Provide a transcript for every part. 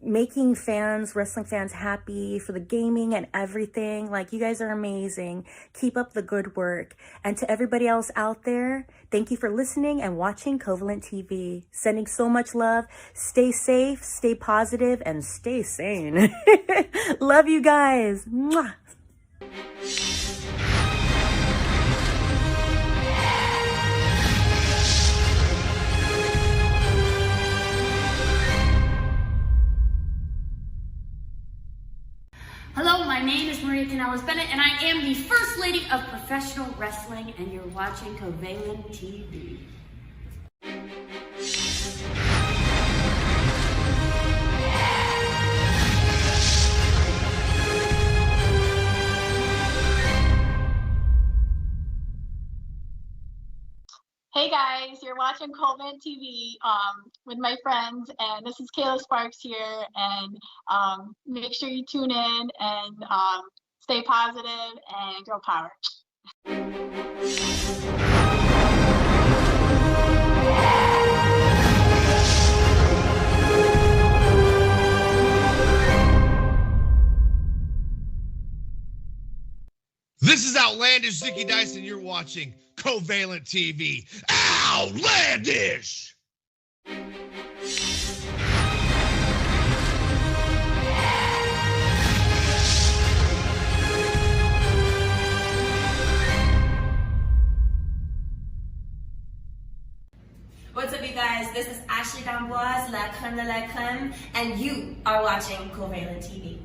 making fans, wrestling fans happy for the gaming and everything. Like, you guys are amazing. Keep up the good work. And to everybody else out there, thank you for listening and watching Covalent TV. Sending so much love. Stay safe, stay positive, and stay sane. Love you guys. Mwah. Hello, my name is Maria Canales-Bennett, and I am the First Lady of Professional Wrestling, and you're watching Covalent TV. Hey guys, you're watching Covalent TV with my friends, and this is Kayla Sparks here, and make sure you tune in and stay positive and girl power. This is Outlandish Zicky Dice, and you're watching Covalent TV. Outlandish! What's up, you guys? This is Ashley Gamboise, La Creme de la Creme, and you are watching Covalent TV.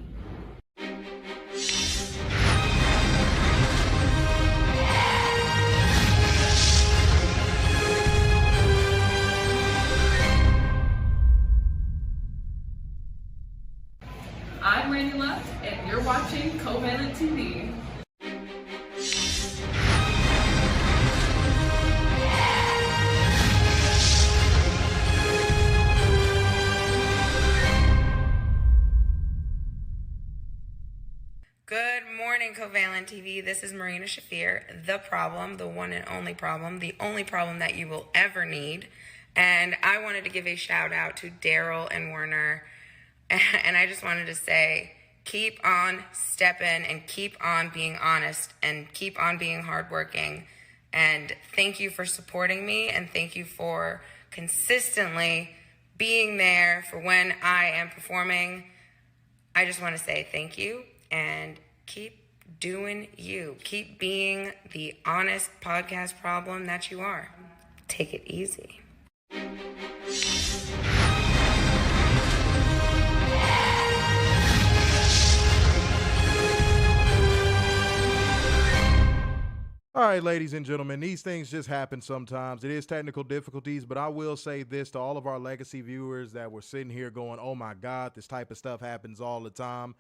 I'm Randy Luck, and you're watching Covalent TV. Good morning, Covalent TV. This is Marina Shafir, the problem, the one and only problem, the only problem that you will ever need. And I wanted to give a shout out to Daryl and Werner. And I just wanted to say, keep on stepping and keep on being honest and keep on being hardworking. And thank you for supporting me, and thank you for consistently being there for when I am performing. I just want to say thank you, and keep doing you. Keep being the honest podcast problem that you are. Take it easy. All right, ladies and gentlemen, these things just happen sometimes. It is technical difficulties, but I will say this to all of our legacy viewers that were sitting here going, oh my God, this type of stuff happens all the time.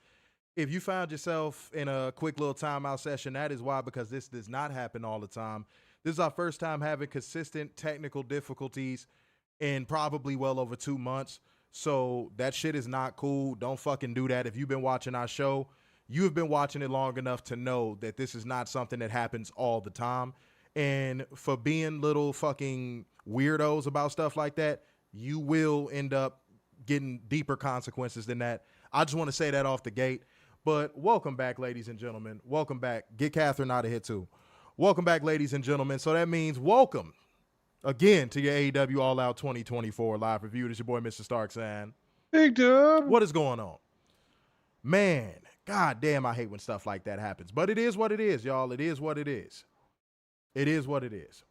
If you found yourself in a quick little timeout session, that is why, because this does not happen all the time. This is our first time having consistent technical difficulties in probably well over 2 months. So that shit is not cool. Don't fucking do that. If you've been watching our show, you have been watching it long enough to know that this is not something that happens all the time. And for being little fucking weirdos about stuff like that, you will end up getting deeper consequences than that. I just want to say that off the gate. But welcome back, ladies and gentlemen. Welcome back. Get Catherine out of here, too. Welcome back, ladies and gentlemen. So that means welcome again to your AEW All Out 2024 live review. This is your boy, Mr. Starksan. Big dub. What is going on? Man, god damn, I hate when stuff like that happens. But it is what it is, y'all. It is what it is. It is what it is.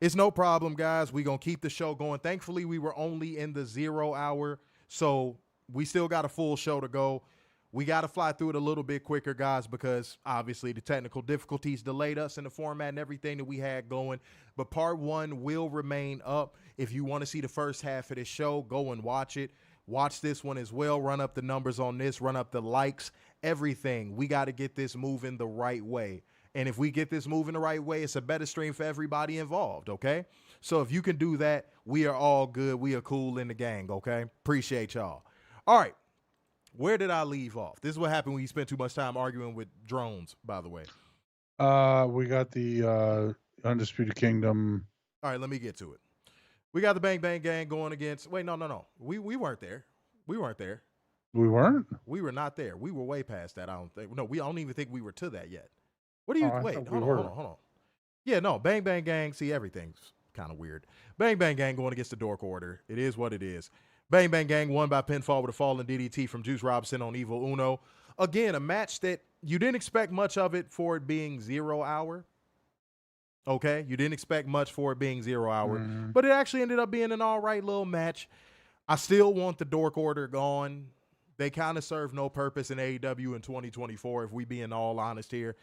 It's no problem, guys. We're going to keep the show going. Thankfully, we were only in the 0 hour, so we still got a full show to go. We got to fly through it a little bit quicker, guys, because obviously the technical difficulties delayed us in the format and everything that we had going. But part one will remain up. If you want to see the first half of this show, go and watch it. Watch this one as well. Run up the numbers on this. Run up the likes. Everything. We got to get this moving the right way. And if we get this moving the right way, it's a better stream for everybody involved, okay? So if you can do that, we are all good. We are cool in the gang, okay? Appreciate y'all. All right. Where did I leave off? This is what happened when you spent too much time arguing with drones, by the way. We got the Undisputed Kingdom. All right, let me get to it. We got the Bang Bang Gang going against... Wait, no. We weren't there. We weren't there. We weren't? We were not there. We were way past that, I don't think. No, I don't even think we were to that yet. What do you, I wait, thought hold on. Yeah, no, Bang Bang Gang, see, everything's kind of weird. Bang Bang Gang going against the Dork Order. It is what it is. Bang Bang Gang won by pinfall with a falling DDT from Juice Robinson on Evil Uno. Again, a match that you didn't expect much of it for it being 0 hour. Okay, you didn't expect much for it being 0 hour, but it actually ended up being an all right little match. I still want the Dork Order gone. They kind of serve no purpose in AEW in 2024, if we being all honest here.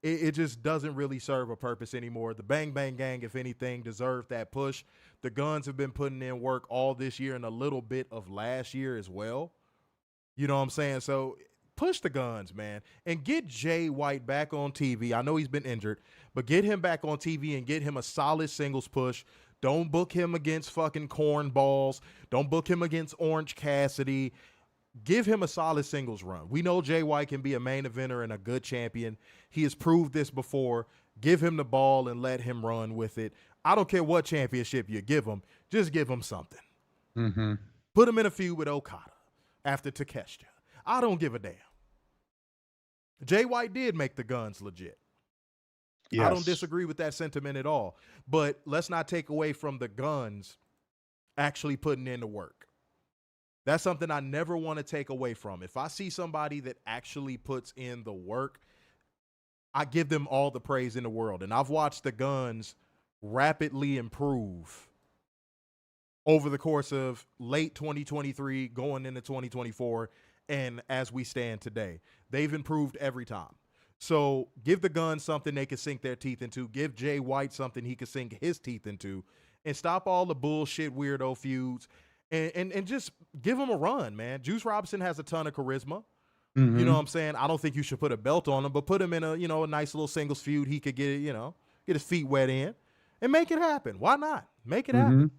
It just doesn't really serve a purpose anymore. The Bang Bang Gang, if anything, deserved that push. The Guns have been putting in work all this year and a little bit of last year as well. You know what I'm saying? So push the Guns, man, and get Jay White back on TV. I know he's been injured, but get him back on TV and get him a solid singles push. Don't book him against fucking cornballs. Don't book him against Orange Cassidy. Give him a solid singles run. We know Jay White can be a main eventer and a good champion. He has proved this before. Give him the ball and let him run with it. I don't care what championship you give him. Just give him something. Put him in a feud with Okada after Takeshita. I don't give a damn. Jay White did make the Guns legit. Yes. I don't disagree with that sentiment at all. But let's not take away from the Guns actually putting in the work. That's something I never want to take away from. If I see somebody that actually puts in the work, I give them all the praise in the world. And I've watched the Guns rapidly improve over the course of late 2023, going into 2024, and as we stand today. They've improved every time. So give the Guns something they can sink their teeth into. Give Jay White something he can sink his teeth into. And stop all the bullshit weirdo feuds. And just give him a run, man. Juice Robinson has a ton of charisma. You know what I'm saying? I don't think you should put a belt on him, but put him in a nice little singles feud he could get his feet wet in and make it happen. Why not? Make it happen.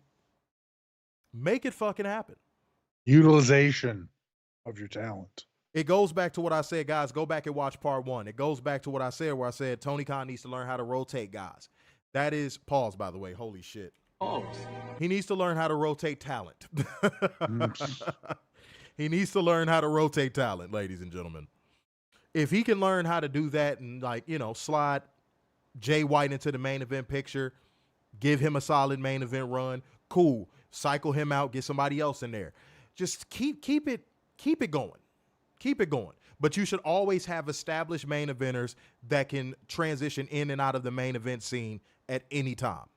Make it fucking happen. Utilization of your talent. It goes back to what I said, guys. Go back and watch part 1. It goes back to what I said, where I said Tony Khan needs to learn how to rotate guys. That is, pause, by the way. Holy shit. He needs to learn how to rotate talent. He needs to learn how to rotate talent, ladies and gentlemen. If he can learn how to do that and, slide Jay White into the main event picture, give him a solid main event run, cool. Cycle him out, get somebody else in there. Just keep it going. Keep it going. But you should always have established main eventers that can transition in and out of the main event scene at any time.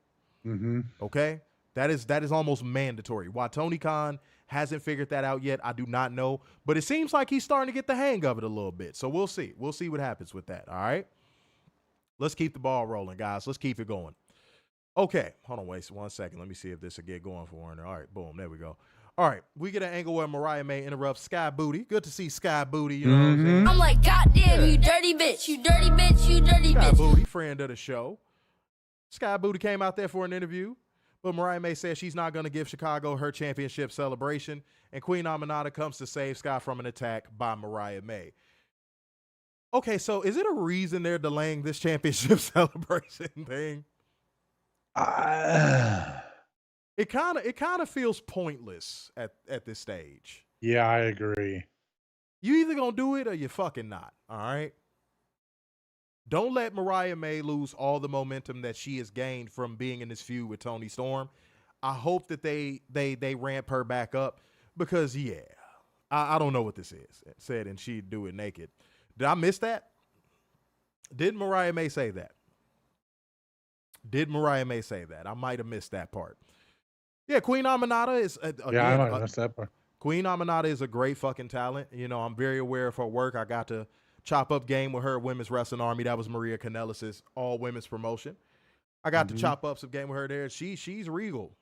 Okay, that is almost mandatory. Why Tony Khan hasn't figured that out yet, I do not know. But it seems like he's starting to get the hang of it a little bit. So we'll see. We'll see what happens with that. All right. Let's keep the ball rolling, guys. Let's keep it going. Okay, hold on, wait 1 second. Let me see if this will get going for Warner. All right, boom, there we go. All right, we get an angle where Mariah May interrupts Sky Booty. Good to see Sky Booty, you know what I'm saying? I'm like, goddamn, you dirty bitch, you dirty bitch, you dirty Sky bitch. Booty, friend of the show. Sky Booty came out there for an interview, but Mariah May says she's not going to give Chicago her championship celebration, and Queen Aminata comes to save Sky from an attack by Mariah May. Okay, so is it a reason they're delaying this championship celebration thing? It kind of feels pointless at this stage. Yeah, I agree. You either gonna do it or you fucking not. All right. Don't let Mariah May lose all the momentum that she has gained from being in this feud with Toni Storm. I hope that they ramp her back up because I don't know what this is. It said and she'd do it naked. Did I miss that? Did Mariah May say that? I might have missed that part. Yeah, Queen Aminata is I might have missed that part. Queen Aminata is a great fucking talent. I'm very aware of her work. I got to chop up game with her Women's Wrestling Army. That was Maria Kanellis' all women's promotion. I got to chop up some game with her there. She's regal.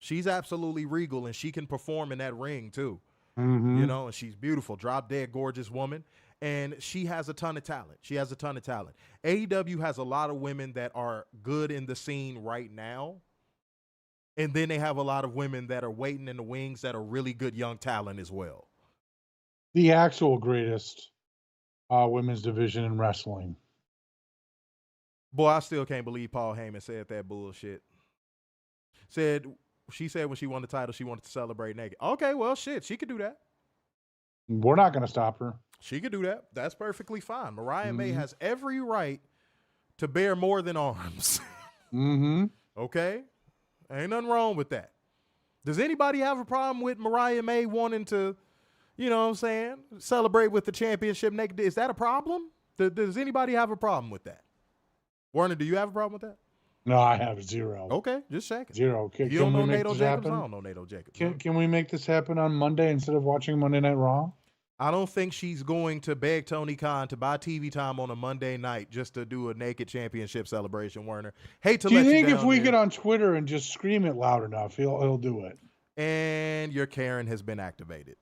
She's absolutely regal, and she can perform in that ring too. And she's beautiful, drop dead gorgeous woman. And she has a ton of talent. AEW has a lot of women that are good in the scene right now. And then they have a lot of women that are waiting in the wings that are really good young talent as well. The actual greatest women's division in wrestling. Boy, I still can't believe Paul Heyman said that bullshit. She said when she won the title, she wanted to celebrate naked. Okay, well, shit, she could do that. We're not going to stop her. She could do that. That's perfectly fine. Mariah May has every right to bear more than arms. Okay? Ain't nothing wrong with that. Does anybody have a problem with Mariah May wanting to, you know what I'm saying, celebrate with the championship naked? Is that a problem? Does anybody have a problem with that? Warner, do you have a problem with that? No, I have zero. Okay, just checking. Zero. If you don't know NATO Jacobs, I don't know NATO Jacobs. Can we make this happen on Monday instead of watching Monday Night Raw? I don't think she's going to beg Tony Khan to buy TV time on a Monday night just to do a naked championship celebration, Warner. Hate to let you down. Do you think if we get on Twitter and just scream it loud enough, he'll do it? And your Karen has been activated.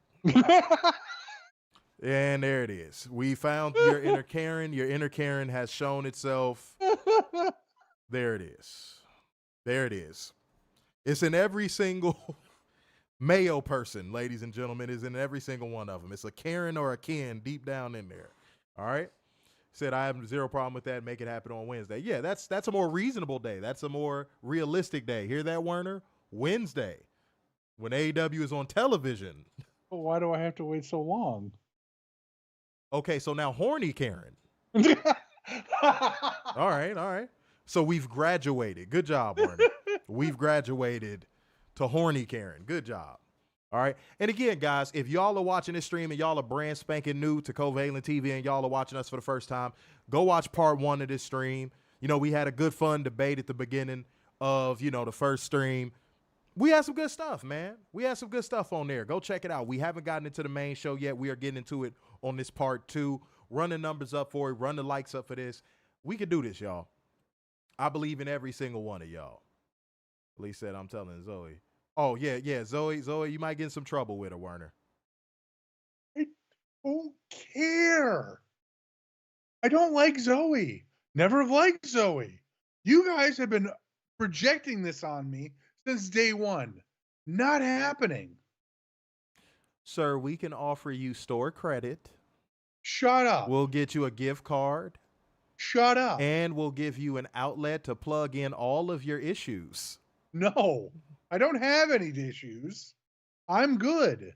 And there it is. We found your inner Karen. Your inner Karen has shown itself. There it is. There it is. It's in every single Mayo person, ladies and gentlemen, is in every single one of them. It's a Karen or a Ken deep down in there. All right? Said I have zero problem with that. Make it happen on Wednesday. Yeah, that's a more reasonable day. That's a more realistic day. Hear that, Werner? Wednesday, when AEW is on television. Well, why do I have to wait so long? Okay, so now horny Karen. All right. So we've graduated. Good job, Werner. We've graduated to horny Karen. Good job. All right. And again, guys, if y'all are watching this stream and y'all are brand spanking new to Covalent TV and y'all are watching us for the first time, go watch part 1 of this stream. You know, we had a good fun debate at the beginning of, you know, the first stream. We had some good stuff, man. We had some good stuff on there. Go check it out. We haven't gotten into the main show yet. We are getting into it on this part 2. Run the numbers up for it. Run the likes up for this. We can do this, y'all. I believe in every single one of y'all. Lee said, I'm telling Zoe. Oh, yeah. Zoe, you might get in some trouble with her, Werner. I don't care. I don't like Zoe. Never liked Zoe. You guys have been projecting this on me since day one. Not happening. Sir, we can offer you store credit. Shut up. We'll get you a gift card. Shut up. And we'll give you an outlet to plug in all of your issues. No, I don't have any issues. I'm good.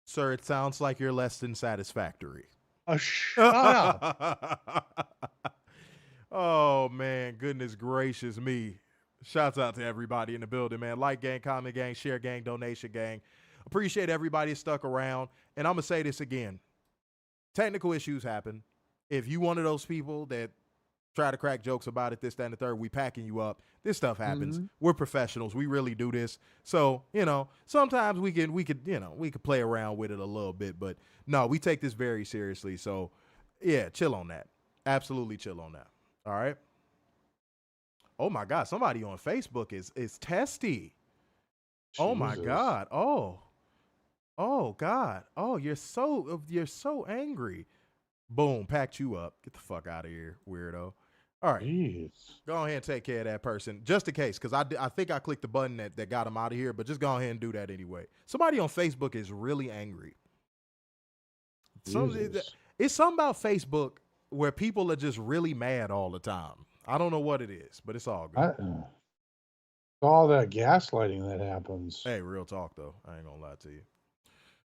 Sir, it sounds like you're less than satisfactory. Shut up. Oh, man. Goodness gracious me. Shouts out to everybody in the building, man. Like gang, comment gang, share gang, donation gang. Appreciate everybody stuck around. And I'm going to say this again. Technical issues happen. If you one of those people that try to crack jokes about it, this, that, and the third, we packing you up. This stuff happens. We're professionals. We really do this. So, you know, sometimes we could play around with it a little bit, but no, we take this very seriously. So yeah, chill on that. Absolutely chill on that. All right. Oh my God. Somebody on Facebook is testy. Jesus. Oh my God. Oh God. Oh, you're so angry. Boom, packed you up. Get the fuck out of here, weirdo. All right. Jeez. Go ahead and take care of that person, just in case, because I think I clicked the button that got him out of here, but just go ahead and do that anyway. Somebody on Facebook is really angry. It's something about Facebook where people are just really mad all the time. I don't know what it is, but it's all good. All that gaslighting that happens. Hey, real talk, though. I ain't going to lie to you.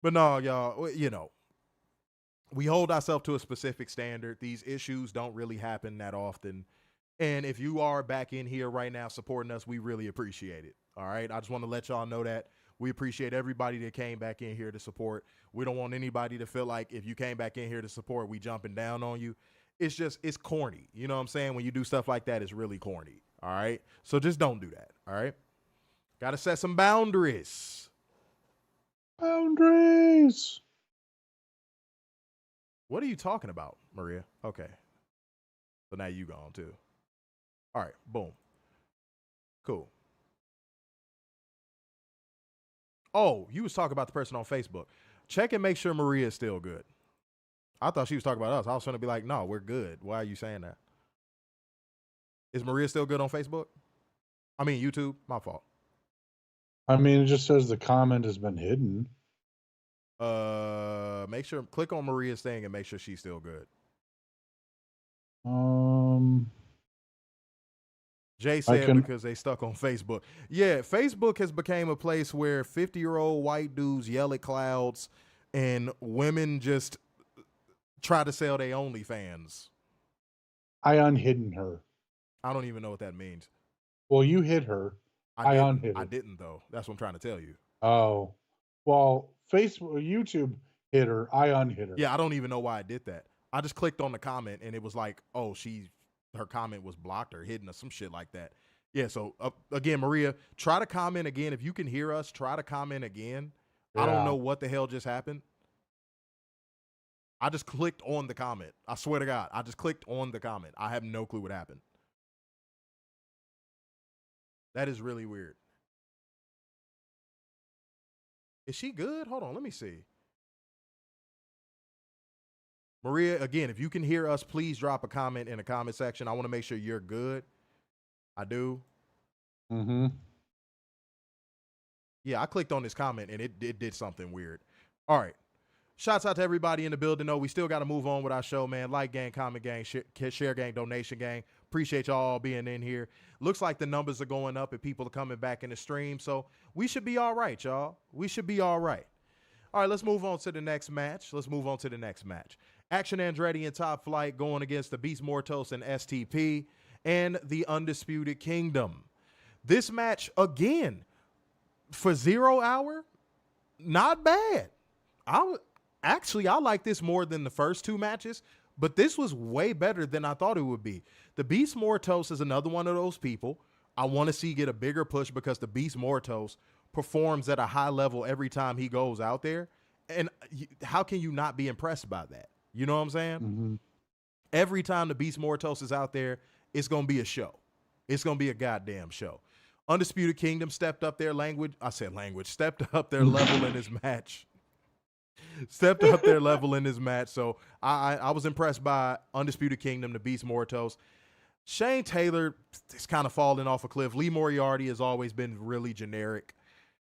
But no, y'all, you know, we hold ourselves to a specific standard. These issues don't really happen that often. And if you are back in here right now supporting us, we really appreciate it. All right. I just want to let y'all know that we appreciate everybody that came back in here to support. We don't want anybody to feel like if you came back in here to support, we jumping down on you. It's corny. You know what I'm saying? When you do stuff like that, it's really corny. All right. So just don't do that. All right. Got to set some boundaries. Boundaries. What are you talking about, Maria? Okay. So now you gone too. All right. Boom. Cool. Oh, you was talking about the person on Facebook. Check and make sure Maria is still good. I thought she was talking about us. I was trying to be like, no, we're good. Why are you saying that? Is Maria still good on Facebook? I mean, YouTube? My fault. I mean, it just says the comment has been hidden. Make sure, click on Maria's thing and make sure she's still good. Jay said because they stuck on Facebook. Yeah, Facebook has become a place where 50-year-old white dudes yell at clouds and women just try to sell their OnlyFans. I unhidden her. I don't even know what that means. Well, you hit her. I unhid her. I didn't, though. That's what I'm trying to tell you. Oh. Well, Facebook, YouTube hit her. I unhid her. Yeah, I don't even know why I did that. I just clicked on the comment, and it was like, oh, her comment was blocked or hidden or some shit like that. Yeah, so, again, Maria, try to comment again. If you can hear us, try to comment again. Yeah. I don't know what the hell just happened. I just clicked on the comment. I swear to God, I just clicked on the comment. I have no clue what happened. That is really weird. Is she good? Hold on, let me see. Maria, again, if you can hear us, please drop a comment in the comment section. I want to make sure you're good. I do. Mm-hmm. Yeah, I clicked on this comment, and it did something weird. All right. Shouts out to everybody in the building. No, we still got to move on with our show, man. Like gang, comment gang, share gang, donation gang. Appreciate y'all being in here. Looks like the numbers are going up and people are coming back in the stream. So we should be all right, y'all. We should be all right. All right, let's move on to the next match. Action Andretti and Top Flight going against the Beast Mortos and STP and the Undisputed Kingdom. This match, again, for 0 hour, not bad. I like this more than the first two matches, but this was way better than I thought it would be. The Beast Mortos is another one of those people I want to see get a bigger push because the Beast Mortos performs at a high level every time he goes out there. And how can you not be impressed by that? You know what I'm saying? Mm-hmm. Every time the Beast Mortos is out there, it's going to be a show. It's going to be a goddamn show. Undisputed Kingdom stepped up their stepped up their level in this match. Stepped up their level in this match. So I was impressed by Undisputed Kingdom, the Beast Mortos. Shane Taylor is kind of falling off a cliff. Lee Moriarty has always been really generic.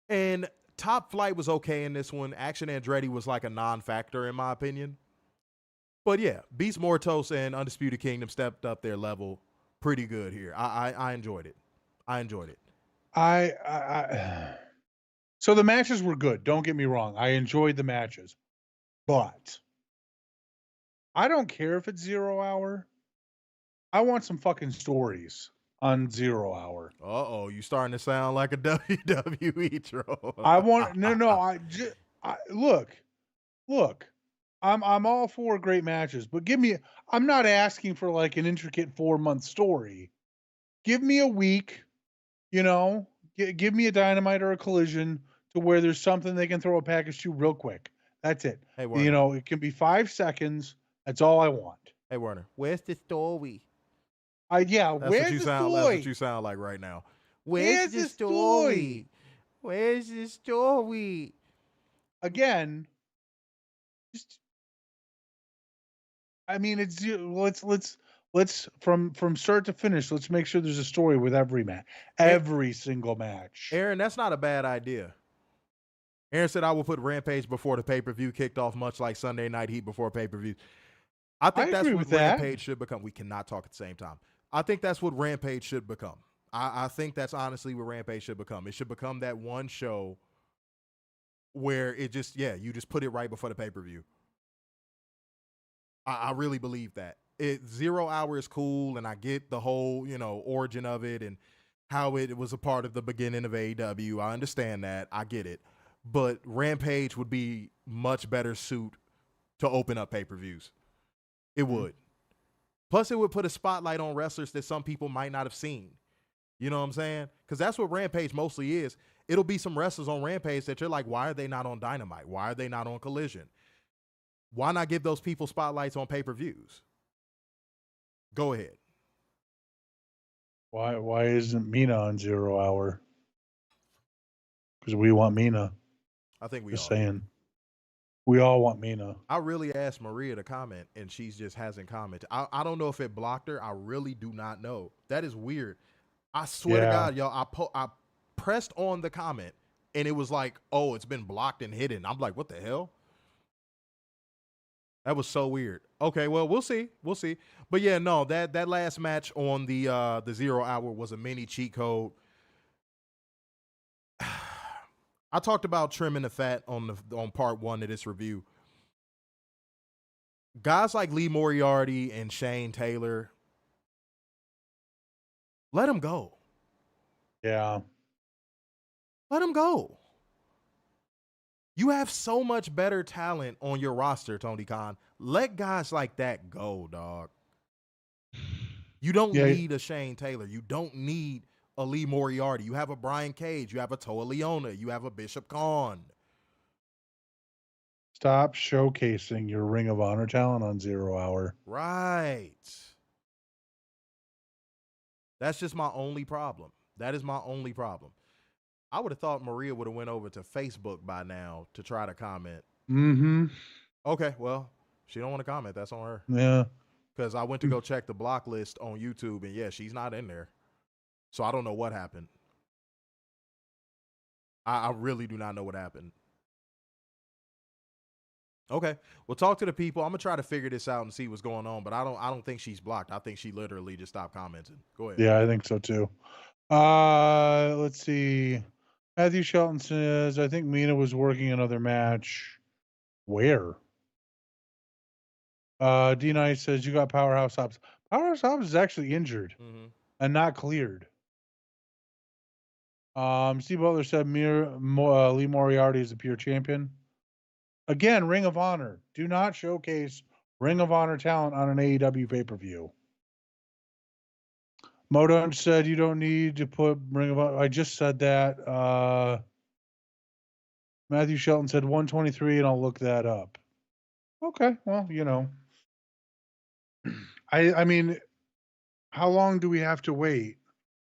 And Top Flight was okay in this one. Action Andretti was like a non-factor in my opinion. But yeah, Beast Mortos and Undisputed Kingdom stepped up their level pretty good here. I enjoyed it. So the matches were good. Don't get me wrong. I enjoyed the matches. But I don't care if it's 0 hour. I want some fucking stories on 0 hour. Uh-oh, you starting to sound like a WWE troll. Look. I'm all for great matches, but I'm not asking for like an intricate 4-month story. Give me a week, give me a Dynamite or a Collision to where there's something they can throw a package to real quick. That's it. Hey, Werner. It can be 5 seconds. That's all I want. Hey, Werner, where's the story? Where's the story? That's what you sound like right now. Where's the story? Where's the story? Again, let's from start to finish. Let's make sure there's a story with every match, every single match. Aaron, that's not a bad idea. Aaron said I will put Rampage before the pay-per-view kicked off, much like Sunday Night Heat before pay-per-view. I think that's what Rampage should become. We cannot talk at the same time. I think that's what Rampage should become. I think that's honestly what Rampage should become. It should become that one show where it just, you just put it right before the pay-per-view. I really believe that. 0 hour is cool, and I get the whole, origin of it and how it was a part of the beginning of AEW. I understand that. I get it. But Rampage would be much better suit to open up pay-per-views. It would. Plus, it would put a spotlight on wrestlers that some people might not have seen. You know what I'm saying? Because that's what Rampage mostly is. It'll be some wrestlers on Rampage that you're like, why are they not on Dynamite? Why are they not on Collision? Why not give those people spotlights on pay-per-views? Go ahead. Why isn't Mina on 0 hour? Because we want Mina. I think we just all saying. We all want Mina. I really asked Maria to comment, and she just hasn't commented. I don't know if it blocked her. I really do not know. That is weird. I swear to God, y'all, I pressed on the comment, and it was like, oh, it's been blocked and hidden. I'm like, what the hell? That was so weird. Okay, well, we'll see. But yeah, no, that last match on the 0 hour was a mini cheat code. I talked about trimming the fat on part 1 of this review. Guys like Lee Moriarty and Shane Taylor, let them go. Yeah. Let them go. You have so much better talent on your roster, Tony Khan. Let guys like that go, dog. You don't need a Shane Taylor. You don't need a Lee Moriarty. You have a Brian Cage. You have a Toa Leona. You have a Bishop Khan. Stop showcasing your Ring of Honor talent on 0 Hour. Right. That's just my only problem. That is my only problem. I would have thought Maria would have went over to Facebook by now to try to comment. Mm-hmm. Okay, well, she don't want to comment. That's on her. Yeah. Because I went to go check the block list on YouTube, and yeah, she's not in there. So I don't know what happened. I really do not know what happened. Okay, well, talk to the people. I'm gonna try to figure this out and see what's going on, but I don't think she's blocked. I think she literally just stopped commenting. Go ahead. Yeah, I think so too. Let's see. Matthew Shelton says, I think Mina was working another match. Where? D Nice says, you got Powerhouse Hobbs. Powerhouse Hobbs is actually injured and not cleared. Steve Butler said Lee Moriarty is a pure champion. Again, Ring of Honor. Do not showcase Ring of Honor talent on an AEW pay-per-view. Modon said you don't need to put Ring of Honor. I just said that. Matthew Shelton said 123, and I'll look that up. Okay, well, you know. I mean, how long do we have to wait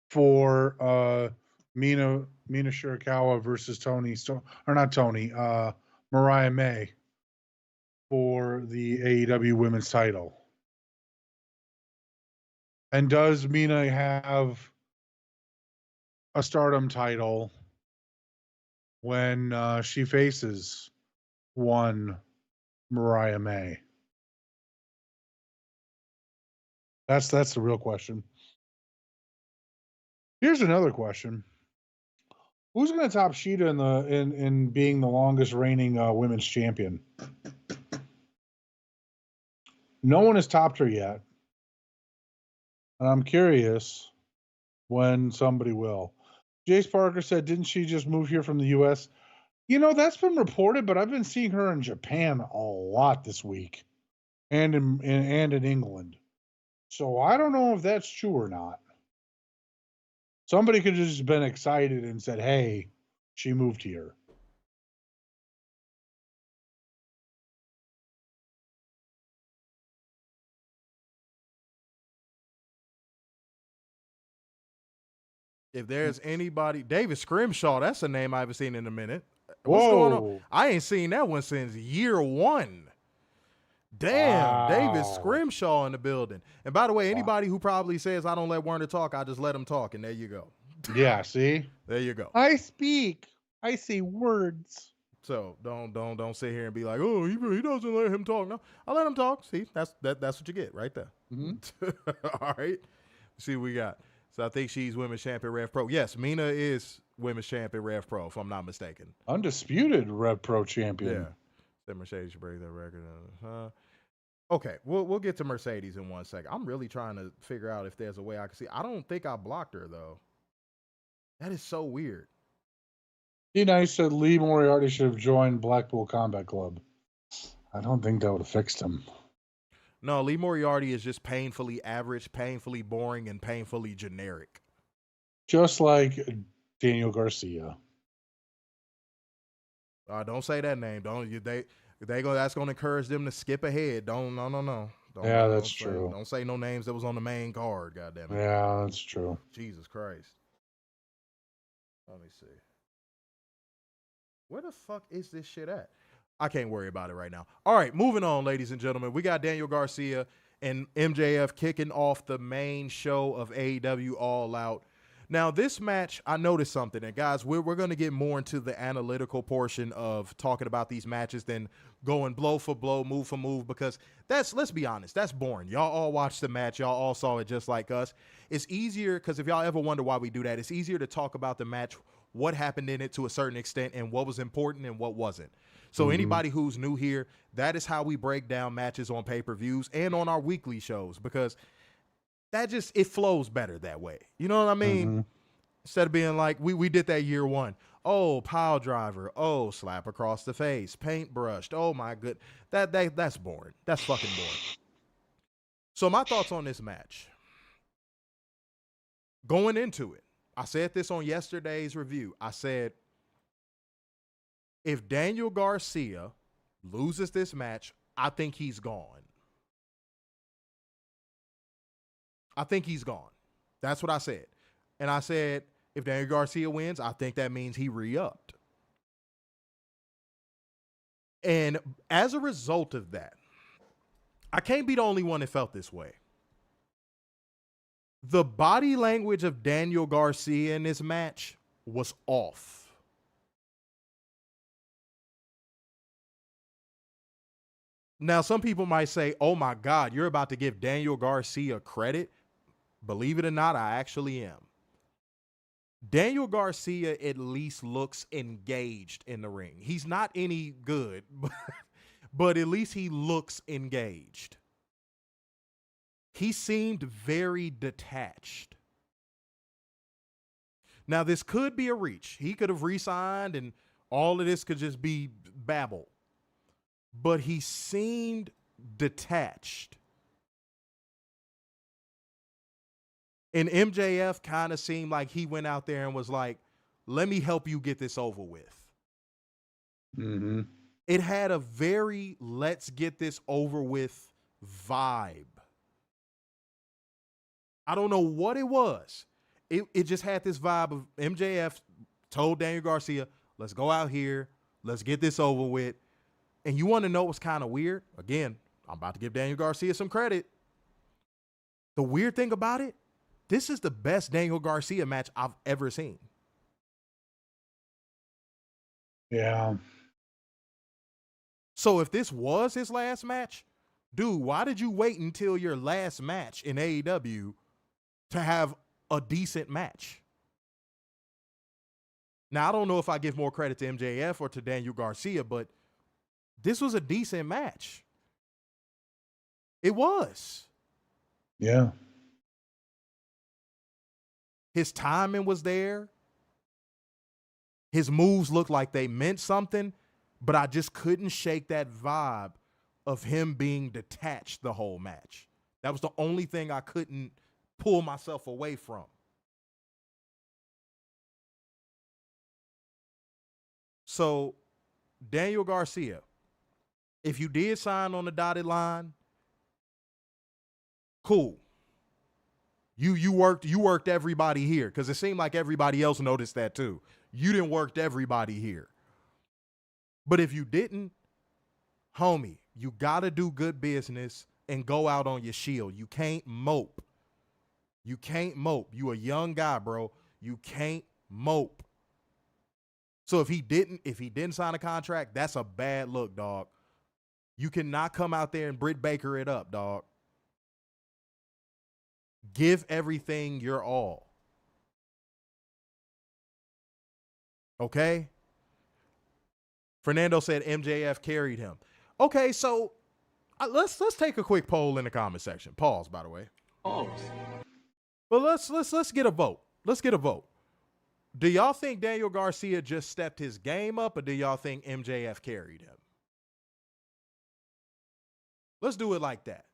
for Mina Shirakawa versus Mariah May for the AEW Women's title? And does Mina have a Stardom title when she faces one Mariah May? That's the real question. Here's another question. Who's going to top Shida in being the longest reigning women's champion? No one has topped her yet. And I'm curious when somebody will. Jace Parker said, didn't she just move here from the U.S.? You know, that's been reported, but I've been seeing her in Japan a lot this week and in England. So I don't know if that's true or not. Somebody could have just been excited and said, hey, she moved here. If there's anybody, David Scrimshaw, that's a name I haven't seen in a minute. What's going on? I ain't seen that one since year 1. Damn, wow. David Scrimshaw in the building. And by the way, anybody who probably says I don't let Werner talk, I just let him talk, and there you go. Yeah, see? There you go. I speak. I say words. So don't sit here and be like, oh, he doesn't let him talk. No, I let him talk. See, that's what you get right there. Mm-hmm. All right. See what we got. So I think she's Women's Champion Rev Pro. Yes, Mina is Women's Champion Rev Pro, if I'm not mistaken. Undisputed Rev Pro champion. Yeah. That Mercedes should break that record. Okay, we'll get to Mercedes in 1 second. I'm really trying to figure out if there's a way I can see. I don't think I blocked her, though. That is so weird. D-Nice said Lee Moriarty should have joined Blackpool Combat Club. I don't think that would have fixed him. No, Lee Moriarty is just painfully average, painfully boring, and painfully generic. Just like Daniel Garcia. Don't say that name. That's going to encourage them to skip ahead. No. Yeah, that's true. Don't say no names that was on the main card, goddammit. Yeah, that's true. Jesus Christ. Let me see. Where the fuck is this shit at? I can't worry about it right now. All right, moving on, ladies and gentlemen. We got Daniel Garcia and MJF kicking off the main show of AEW All Out. Now, this match, I noticed something. And, guys, we're going to get more into the analytical portion of talking about these matches than going blow for blow, move for move, because let's be honest, that's boring. Y'all all watched the match. Y'all all saw it just like us. It's easier, because if y'all ever wonder why we do that, it's easier to talk about the match what happened in it to a certain extent and what was important and what wasn't. So anybody who's new here, that is how we break down matches on pay-per-views and on our weekly shows, because it flows better that way. You know what I mean? Instead of being like, we did that year one. Oh, pile driver. Oh, slap across the face. Paintbrushed. Oh my good. That's boring. That's fucking boring. So my thoughts on this match. Going into it, I said this on yesterday's review. I said, if Daniel Garcia loses this match, I think he's gone. I think he's gone. That's what I said. And I said, if Daniel Garcia wins, I think that means he re-upped. And as a result of that, I can't be the only one that felt this way. The body language of Daniel Garcia in this match was off. Now, some people might say, oh my God, you're about to give Daniel Garcia credit. Believe it or not, I actually am. Daniel Garcia at least looks engaged in the ring. He's not any good, but at least he looks engaged. He seemed very detached. Now, this could be a reach. He could have re-signed and all of this could just be babble. But he seemed detached. And MJF kind of seemed like he went out there and was like, let me help you get this over with. It had a very let's get this over with vibe. I don't know what it was. It just had this vibe of MJF told Daniel Garcia, let's go out here. Let's get this over with. And you want to know what's kind of weird? Again, I'm about to give Daniel Garcia some credit. The weird thing about it, this is the best Daniel Garcia match I've ever seen. Yeah. So if this was his last match, dude, why did you wait until your last match in AEW to have a decent match? Now, I don't know if I give more credit to MJF or to Daniel Garcia, but this was a decent match. It was. Yeah. His timing was there. His moves looked like they meant something, but I just couldn't shake that vibe of him being detached the whole match. That was the only thing I couldn't pull myself away from. So, Daniel Garcia, if you did sign on the dotted line, cool. You worked everybody here, because it seemed like everybody else noticed that too. You didn't work everybody here. But if you didn't, homie, you got to do good business and go out on your shield. You can't mope. You can't mope. You a young guy, bro. You can't mope. So if he didn't sign a contract, that's a bad look, dog. You cannot come out there and Britt Baker it up, dog. Give everything your all. Okay? Fernando said MJF carried him. Okay, so let's take a quick poll in the comment section. Pause, by the way. Pause. But let's get a vote. Let's get a vote. Do y'all think Daniel Garcia just stepped his game up, or do y'all think MJF carried him? Let's do it like that.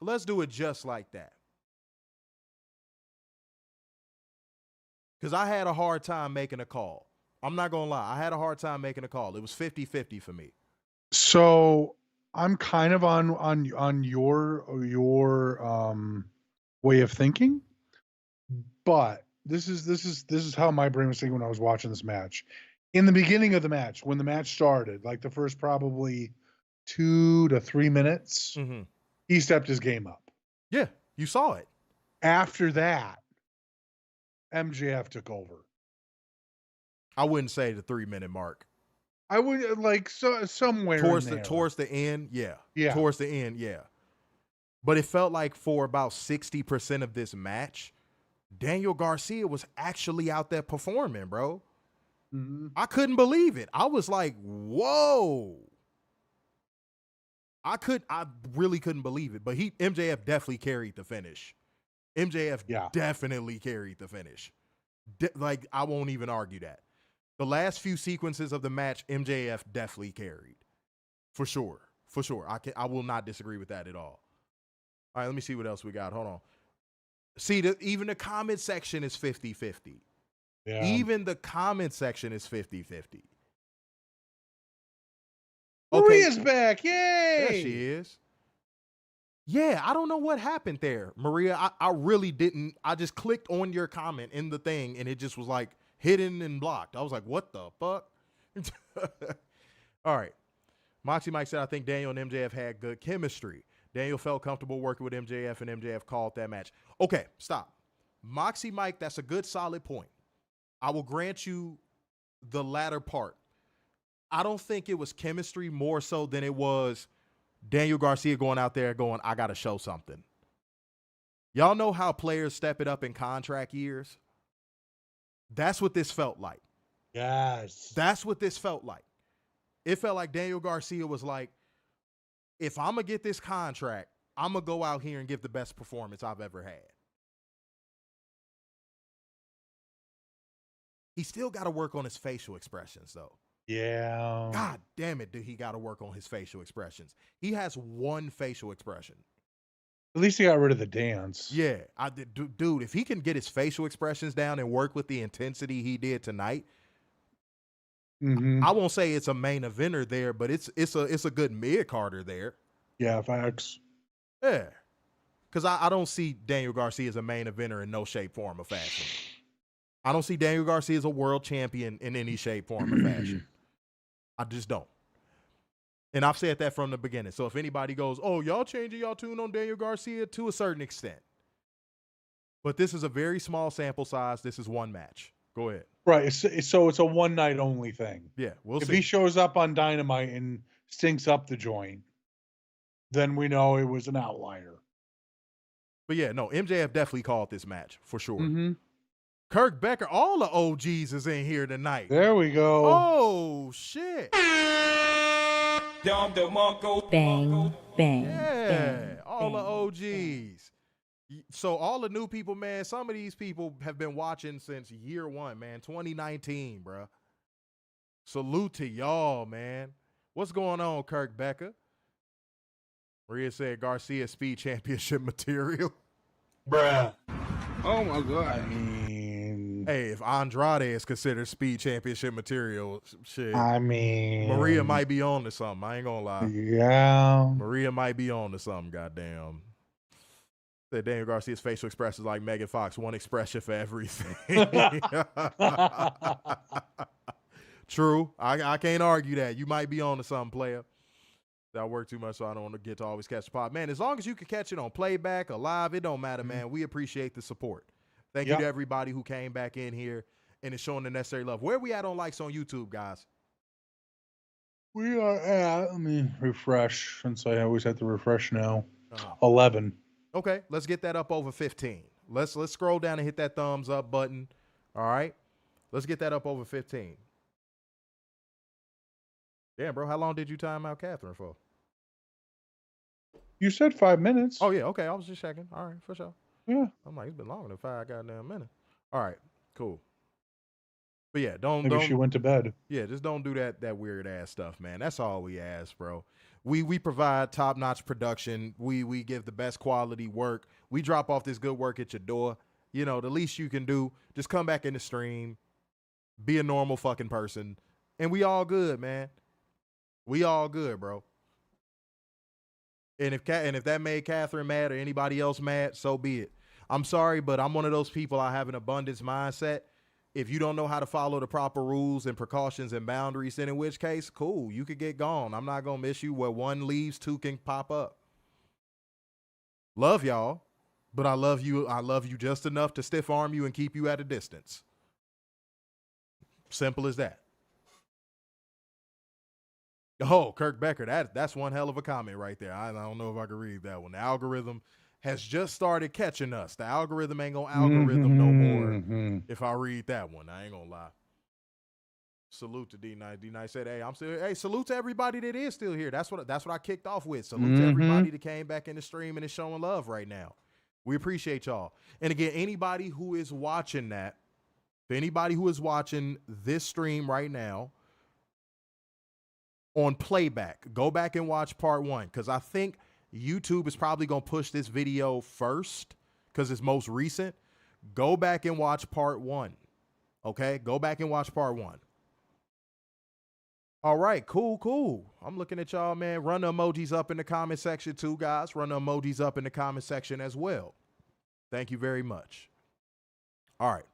Let's do it just like that. Because I had a hard time making a call. I'm not going to lie. I had a hard time making a call. It was 50-50 for me. So I'm kind of on your way of thinking, but this is how my brain was thinking when I was watching this match. In the beginning of the match, when the match started, like the first probably 2 to 3 minutes, he stepped his game up. Yeah, you saw it. After that, MJF took over. I wouldn't say the 3-minute mark. I would somewhere towards in there. Towards the end, yeah. Yeah. Towards the end, yeah. But it felt like for about 60% of this match, Daniel Garcia was actually out there performing, bro. Mm-hmm. I couldn't believe it. I was like, whoa. I really couldn't believe it. But MJF definitely carried the finish. MJF definitely carried the finish. Like, I won't even argue that. The last few sequences of the match, MJF definitely carried. For sure. For sure. I will not disagree with that at all. All right, let me see what else we got. Hold on. See, even the comment section is 50-50. Yeah. Even the comment section is 50-50. Maria's back. Yay! There she is. Yeah, I don't know what happened there, Maria. I really didn't. I just clicked on your comment in the thing, and it just was like hidden and blocked. I was like, what the fuck? All right. Moxie Mike said, I think Daniel and MJF had good chemistry. Daniel felt comfortable working with MJF, and MJF called that match. Okay, stop. Moxie Mike, that's a good, solid point. I will grant you the latter part. I don't think it was chemistry more so than it was Daniel Garcia going out there going, I got to show something. Y'all know how players step it up in contract years? That's what this felt like. Yes. That's what this felt like. It felt like Daniel Garcia was like, if I'm going to get this contract, I'm going to go out here and give the best performance I've ever had. He still got to work on his facial expressions, though. Yeah. God damn it, he got to work on his facial expressions. He has one facial expression. At least he got rid of the dance. Yeah. Dude, if he can get his facial expressions down and work with the intensity he did tonight, I won't say it's a main eventer there, but it's a good mid-carder there. Yeah, facts. Yeah. Because I don't see Daniel Garcia as a main eventer in no shape, form, or fashion. I don't see Daniel Garcia as a world champion in any shape, form, or fashion. I just don't. And I've said that from the beginning. So if anybody goes, oh, y'all changing y'all tune on Daniel Garcia, to a certain extent. But this is a very small sample size. This is one match. Go ahead. Right. So it's a one night only thing. Yeah, we'll see. If he shows up on Dynamite and stinks up the joint, then we know it was an outlier. But yeah, no, MJF definitely called this match for sure. Mm-hmm. Kirk Becker, all the OGs is in here tonight. There we go. Oh, shit. Bang, bang, yeah, bang, all bang, the OGs. So all the new people, man, some of these people have been watching since year one, man, 2019, bro. Salute to y'all, man. What's going on, Kirk Becker? Maria said Garcia speed championship material. Bruh. Oh, my God. I mean... Hey, if Andrade is considered speed championship material, shit. I mean... Maria might be on to something. I ain't gonna lie. Yeah. Maria might be on to something, goddamn. Said Daniel Garcia's facial expressions like Megan Fox, one expression for everything. True. I can't argue that. You might be on to something, player. I work too much, so I don't want to get to always catch the pod. Man, as long as you can catch it on playback or live, it don't matter, man. We appreciate the support. Thank you to everybody who came back in here and is showing the necessary love. Where we at on likes on YouTube, guys? We are at, let me refresh, since I always have to refresh now. 11. Okay, let's get that up over 15. Let's scroll down and hit that thumbs up button. All right, let's get that up over 15. Damn, bro, how long did you time out Catherine for? You said 5 minutes. Oh, yeah, okay, I was just checking. All right, for sure. Yeah. I'm like, it's been longer than 5 goddamn minutes. All right, cool. But yeah, don't she went to bed. Yeah, just don't do that weird ass stuff, man. That's all we ask, bro. We provide top-notch production. We give the best quality work. We drop off this good work at your door. You know, the least you can do, just come back in the stream, be a normal fucking person, and we all good, man. We all good, bro. And if that made Catherine mad or anybody else mad, so be it. I'm sorry, but I'm one of those people. I have an abundance mindset. If you don't know how to follow the proper rules and precautions and boundaries, then in which case, cool, you could get gone. I'm not going to miss you. Where one leaves, two can pop up. Love y'all, but I love you just enough to stiff arm you and keep you at a distance. Simple as that. Oh, Kirk Becker, that's one hell of a comment right there. I don't know if I can read that one. The algorithm has just started catching us. The algorithm ain't gonna algorithm no more if I read that one. I ain't gonna lie. Salute to D-Nice. D-Nice said, hey, I'm still here. Hey, salute to everybody that is still here. That's what I kicked off with. Salute to everybody that came back in the stream and is showing love right now. We appreciate y'all. And again, anybody who is watching that, for anybody who is watching this stream right now on playback, go back and watch part 1, because I think YouTube is probably going to push this video first because it's most recent. Go back and watch part 1. Okay? Go back and watch part 1. All right, cool. I'm looking at y'all, man. Run the emojis up in the comment section too, guys. Run the emojis up in the comment section as well. Thank you very much. All right.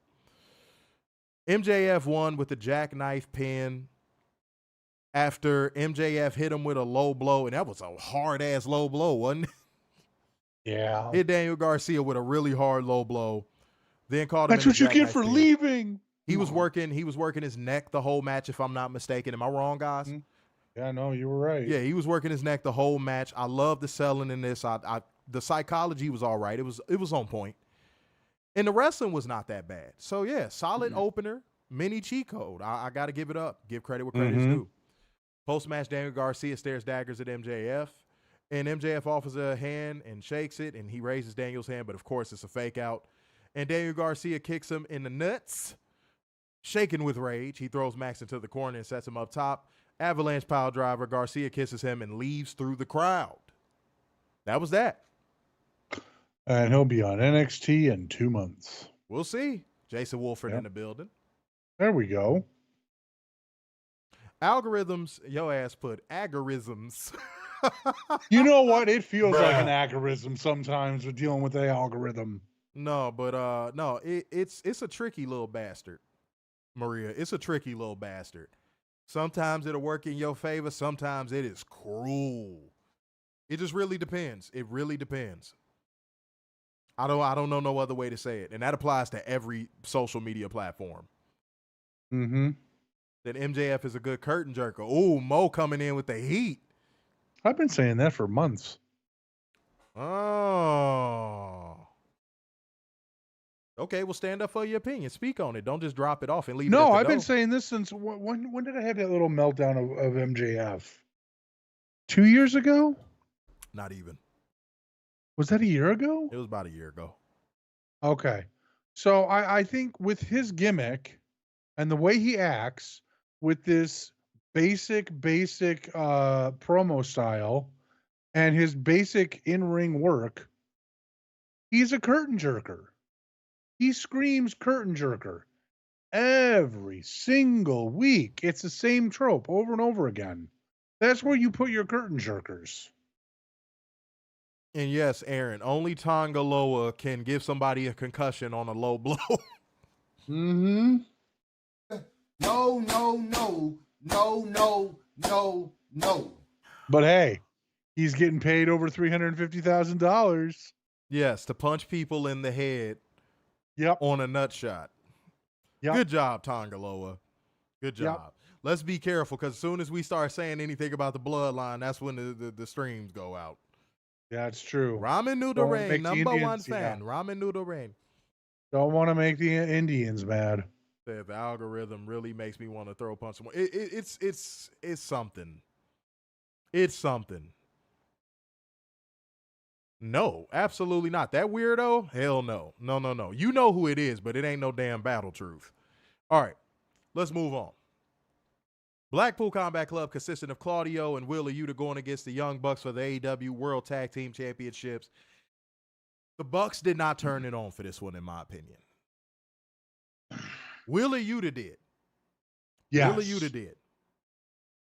MJF won with the jackknife pin after MJF hit him with a low blow, and that was a hard-ass low blow, wasn't it? Yeah. Hit Daniel Garcia with a really hard low blow. Then called him. That's what you get for leaving. He was working his neck the whole match, if I'm not mistaken. Am I wrong, guys? Yeah, no, you were right. Yeah, he was working his neck the whole match. I love the selling in this. The psychology was all right. It was on point. And the wrestling was not that bad. So yeah, solid opener, mini cheat code. I gotta give it up. Give credit where credit is due. Post-match, Daniel Garcia stares daggers at MJF. And MJF offers a hand and shakes it, and he raises Daniel's hand, but of course it's a fake out. And Daniel Garcia kicks him in the nuts. Shaken with rage, he throws Max into the corner and sets him up top. Avalanche pile driver. Garcia kisses him and leaves through the crowd. That was that. And he'll be on NXT in 2 months. We'll see. Jason Wolford in the building. There we go. Algorithms, your ass put algorithms. You know what? It feels like an algorithm sometimes with dealing with the algorithm. No, but no, it's a tricky little bastard. Maria, it's a tricky little bastard. Sometimes it'll work in your favor. Sometimes it is cruel. It just really depends. It really depends. I don't know no other way to say it. And that applies to every social media platform. That MJF is a good curtain jerker. Ooh, Mo coming in with the heat. I've been saying that for months. Oh. Okay, well, stand up for your opinion. Speak on it. Don't just drop it off and leave it. No, I've been saying this since when did I have that little meltdown of MJF? 2 years ago? Not even. Was that a year ago? It was about a year ago. Okay. So I think with his gimmick and the way he acts with this basic promo style and his basic in-ring work, he's a curtain jerker. He screams curtain jerker every single week. It's the same trope over and over again. That's where you put your curtain jerkers. And yes, Aaron, only Tonga Loa can give somebody a concussion on a low blow. No. But hey, he's getting paid over $350,000. Yes, to punch people in the head. Yep. On a nut shot. Yep. Good job, Tonga Loa. Good job. Yep. Let's be careful, because as soon as we start saying anything about the bloodline, that's when the streams go out. Yeah, it's true. Ramen Noodle Rain, number one fan. Ramen Noodle Rain. Don't want to make the Indians mad. The algorithm really makes me want to throw a punch. It's something. It's something. No, absolutely not. That weirdo? Hell no. No. You know who it is, but it ain't no damn Battle Truth. All right, let's move on. Blackpool Combat Club, consisting of Claudio and Willow Yuta, going against the Young Bucks for the AEW World Tag Team Championships. The Bucks did not turn it on for this one, in my opinion. Willow Yuta did. Yes. Willow Yuta did.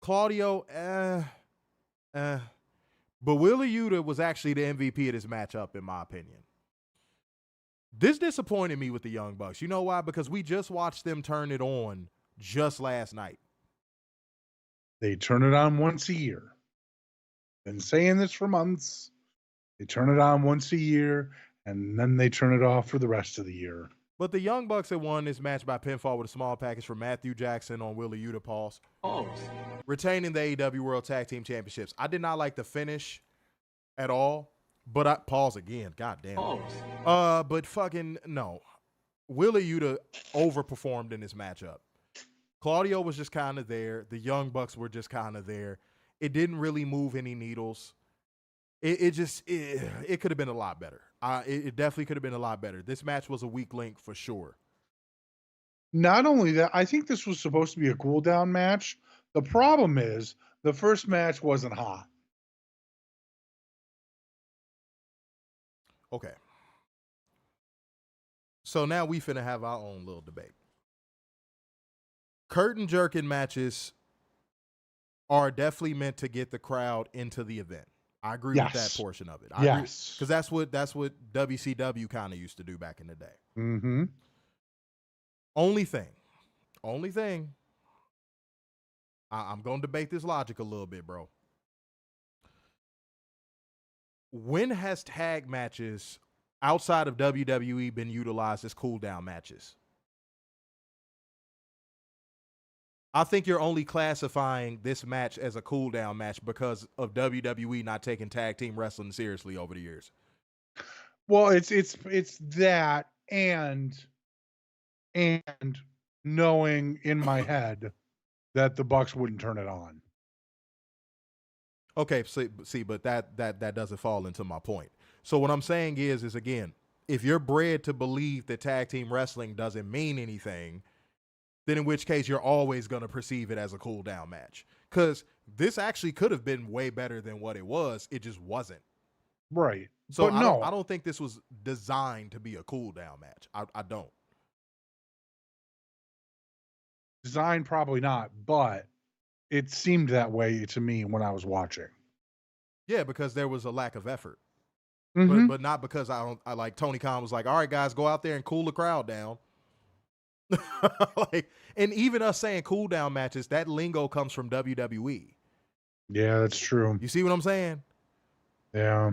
Claudio, But Willow Yuta was actually the MVP of this matchup, in my opinion. This disappointed me with the Young Bucks. You know why? Because we just watched them turn it on just last night. They turn it on once a year. Been saying this for months. They turn it on once a year, and then they turn it off for the rest of the year. But the Young Bucks had won this match by pinfall with a small package from Matthew Jackson on Willow Yuta, pause. Retaining the AEW World Tag Team Championships. I did not like the finish at all. But I pause again. God damn. Pause. But fucking no. Willa Yuta overperformed in this matchup. Claudio was just kind of there. The Young Bucks were just kind of there. It didn't really move any needles. It could have been a lot better. It definitely could have been a lot better. This match was a weak link for sure. Not only that, I think this was supposed to be a cool down match. The problem is the first match wasn't hot. Okay. So now we finna have our own little debate. Curtain jerking matches are definitely meant to get the crowd into the event. I agree with that portion of it. Yes. Because that's what WCW kind of used to do back in the day. Mm-hmm. Only thing, I'm going to debate this logic a little bit, bro. When has tag matches outside of WWE been utilized as cool down matches? I think you're only classifying this match as a cool down match because of WWE not taking tag team wrestling seriously over the years. Well, it's that and knowing in my head that the Bucks wouldn't turn it on. Okay, see, but that doesn't fall into my point. So what I'm saying is again, if you're bred to believe that tag team wrestling doesn't mean anything, then in which case you're always going to perceive it as a cool down match. Because this actually could have been way better than what it was. It just wasn't. Right. So but no. I don't think this was designed to be a cool down match. I don't. Design probably not, but it seemed that way to me when I was watching. Yeah, because there was a lack of effort. Mm-hmm. But not because I like Tony Khan was like, all right, guys, go out there and cool the crowd down. And even us saying cool down matches, that lingo comes from WWE. Yeah, that's true. You see what I'm saying? Yeah.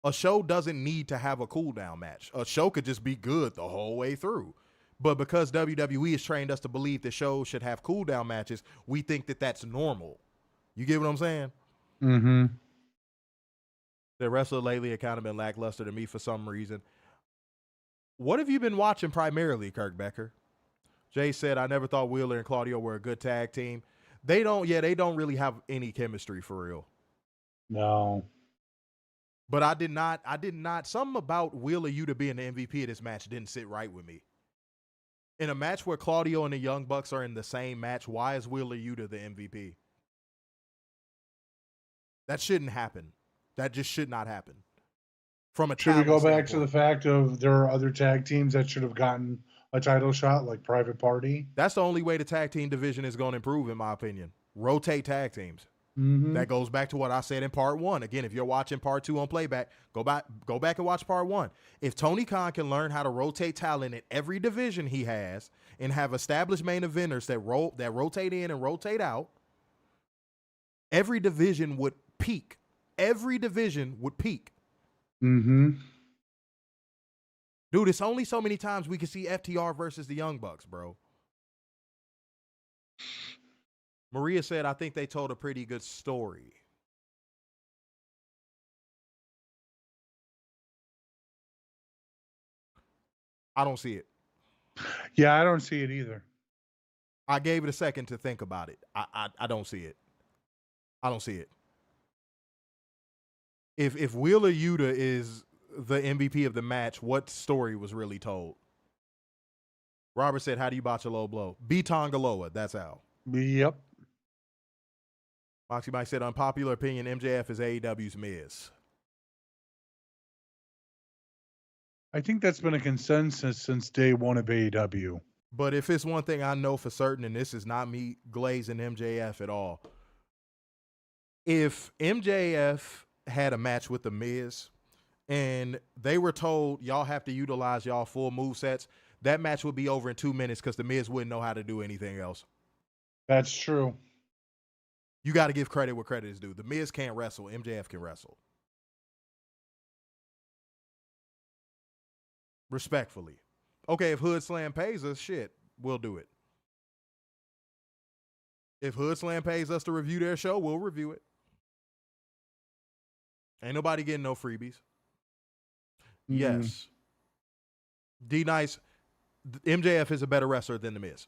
A show doesn't need to have a cool down match. A show could just be good the whole way through. But because WWE has trained us to believe that shows should have cool down matches, we think that that's normal. You get what I'm saying? Mm-hmm. The wrestler lately have kind of been lackluster to me for some reason. What have you been watching primarily, Kirk Becker? Jay said, I never thought Wheeler and Claudio were a good tag team. They don't really have any chemistry for real. No. But I did not, something about Wheeler Yuta being the MVP of this match didn't sit right with me. In a match where Claudio and the Young Bucks are in the same match, why is Wheeler Yuta the MVP? That shouldn't happen. That just should not happen. Should we go back to the fact of there are other tag teams that should have gotten a title shot, like Private Party? That's the only way the tag team division is going to improve, in my opinion. Rotate tag teams. Mm-hmm. That goes back to what I said in part one. Again, if you're watching part two on playback, go back and watch part one. If Tony Khan can learn how to rotate talent in every division he has and have established main eventers that rotate in and rotate out, every division would peak. Every division would peak. Mm-hmm. Dude, it's only so many times we can see FTR versus the Young Bucks, bro. Maria said, I think they told a pretty good story. I don't see it. Yeah, I don't see it either. I gave it a second to think about it. I don't see it. I don't see it. If Wheeler Yuta is the MVP of the match, what story was really told? Robert said, how do you botch a low blow? Be Tongaloa. That's how. Yep. Moxie Mike said, unpopular opinion, MJF is AEW's Miz. I think that's been a consensus since day one of AEW. But if it's one thing I know for certain, and this is not me glazing MJF at all, if MJF had a match with the Miz and they were told y'all have to utilize y'all full move sets, that match would be over in 2 minutes because the Miz wouldn't know how to do anything else. That's true. You got to give credit where credit is due. The Miz can't wrestle. MJF can wrestle. Respectfully. Okay, if Hood Slam pays us, shit, we'll do it. If Hood Slam pays us to review their show, we'll review it. Ain't nobody getting no freebies. Yes. D-Nice, MJF is a better wrestler than The Miz.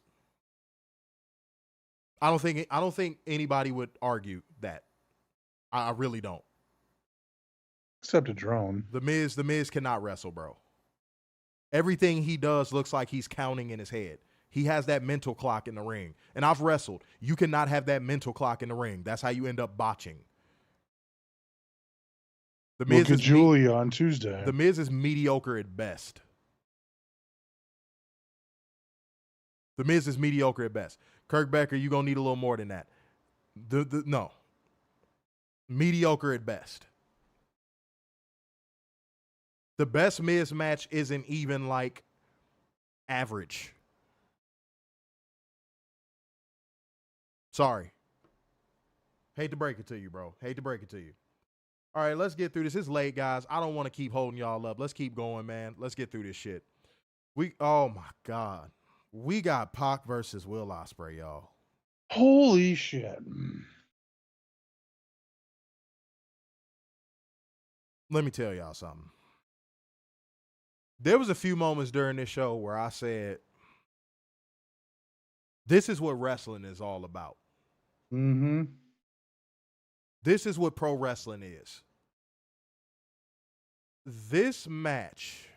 I don't think anybody would argue that. I really don't. Except a drone. The Miz cannot wrestle, bro. Everything he does looks like he's counting in his head. He has that mental clock in the ring. And I've wrestled. You cannot have that mental clock in the ring. That's how you end up botching. The Miz Look at Julia on Tuesday. The Miz is mediocre at best. The Miz is mediocre at best. Kirk Becker, you're going to need a little more than that. No. Mediocre at best. The best Miz match isn't even like average. Sorry. Hate to break it to you, bro. Hate to break it to you. All right, let's get through this. It's late, guys. I don't want to keep holding y'all up. Let's keep going, man. Let's get through this shit. Oh my God. We got Pac versus Will Ospreay, y'all. Holy shit. Let me tell y'all something. There was a few moments during this show where I said, this is what wrestling is all about. Mm-hmm. This is what pro wrestling is. This match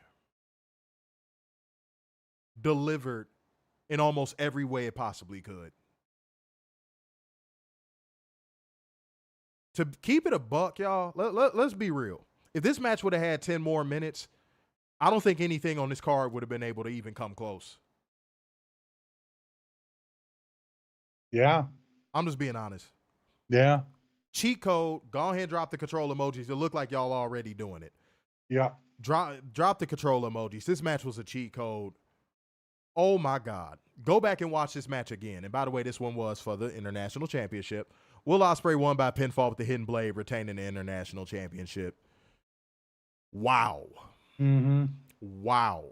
delivered in almost every way it possibly could. To keep it a buck, y'all, let's be real. If this match would have had 10 more minutes, I don't think anything on this card would have been able to even come close. Yeah. I'm just being honest. Yeah. Cheat code, go ahead and drop the control emojis. It look like y'all already doing it. Yeah. Drop the control emojis. This match was a cheat code. Oh my God. Go back and watch this match again. And by the way, this one was for the International Championship. Will Ospreay won by pinfall with the Hidden Blade, retaining the International Championship. Wow. Mm-hmm. Wow.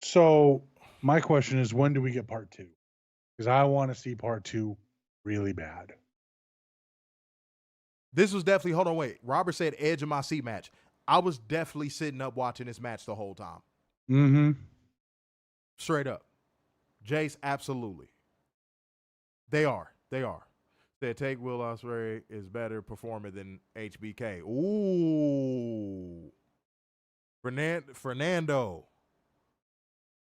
So my question is, when do we get part 2? Because I want to see part 2 really bad. This was definitely, hold on, wait. Robert said edge of my seat match. I was definitely sitting up watching this match the whole time. Mm-hmm. Straight up. Jace, absolutely. They are. Said take Will Ospreay is better performer than HBK. Ooh. Fernando.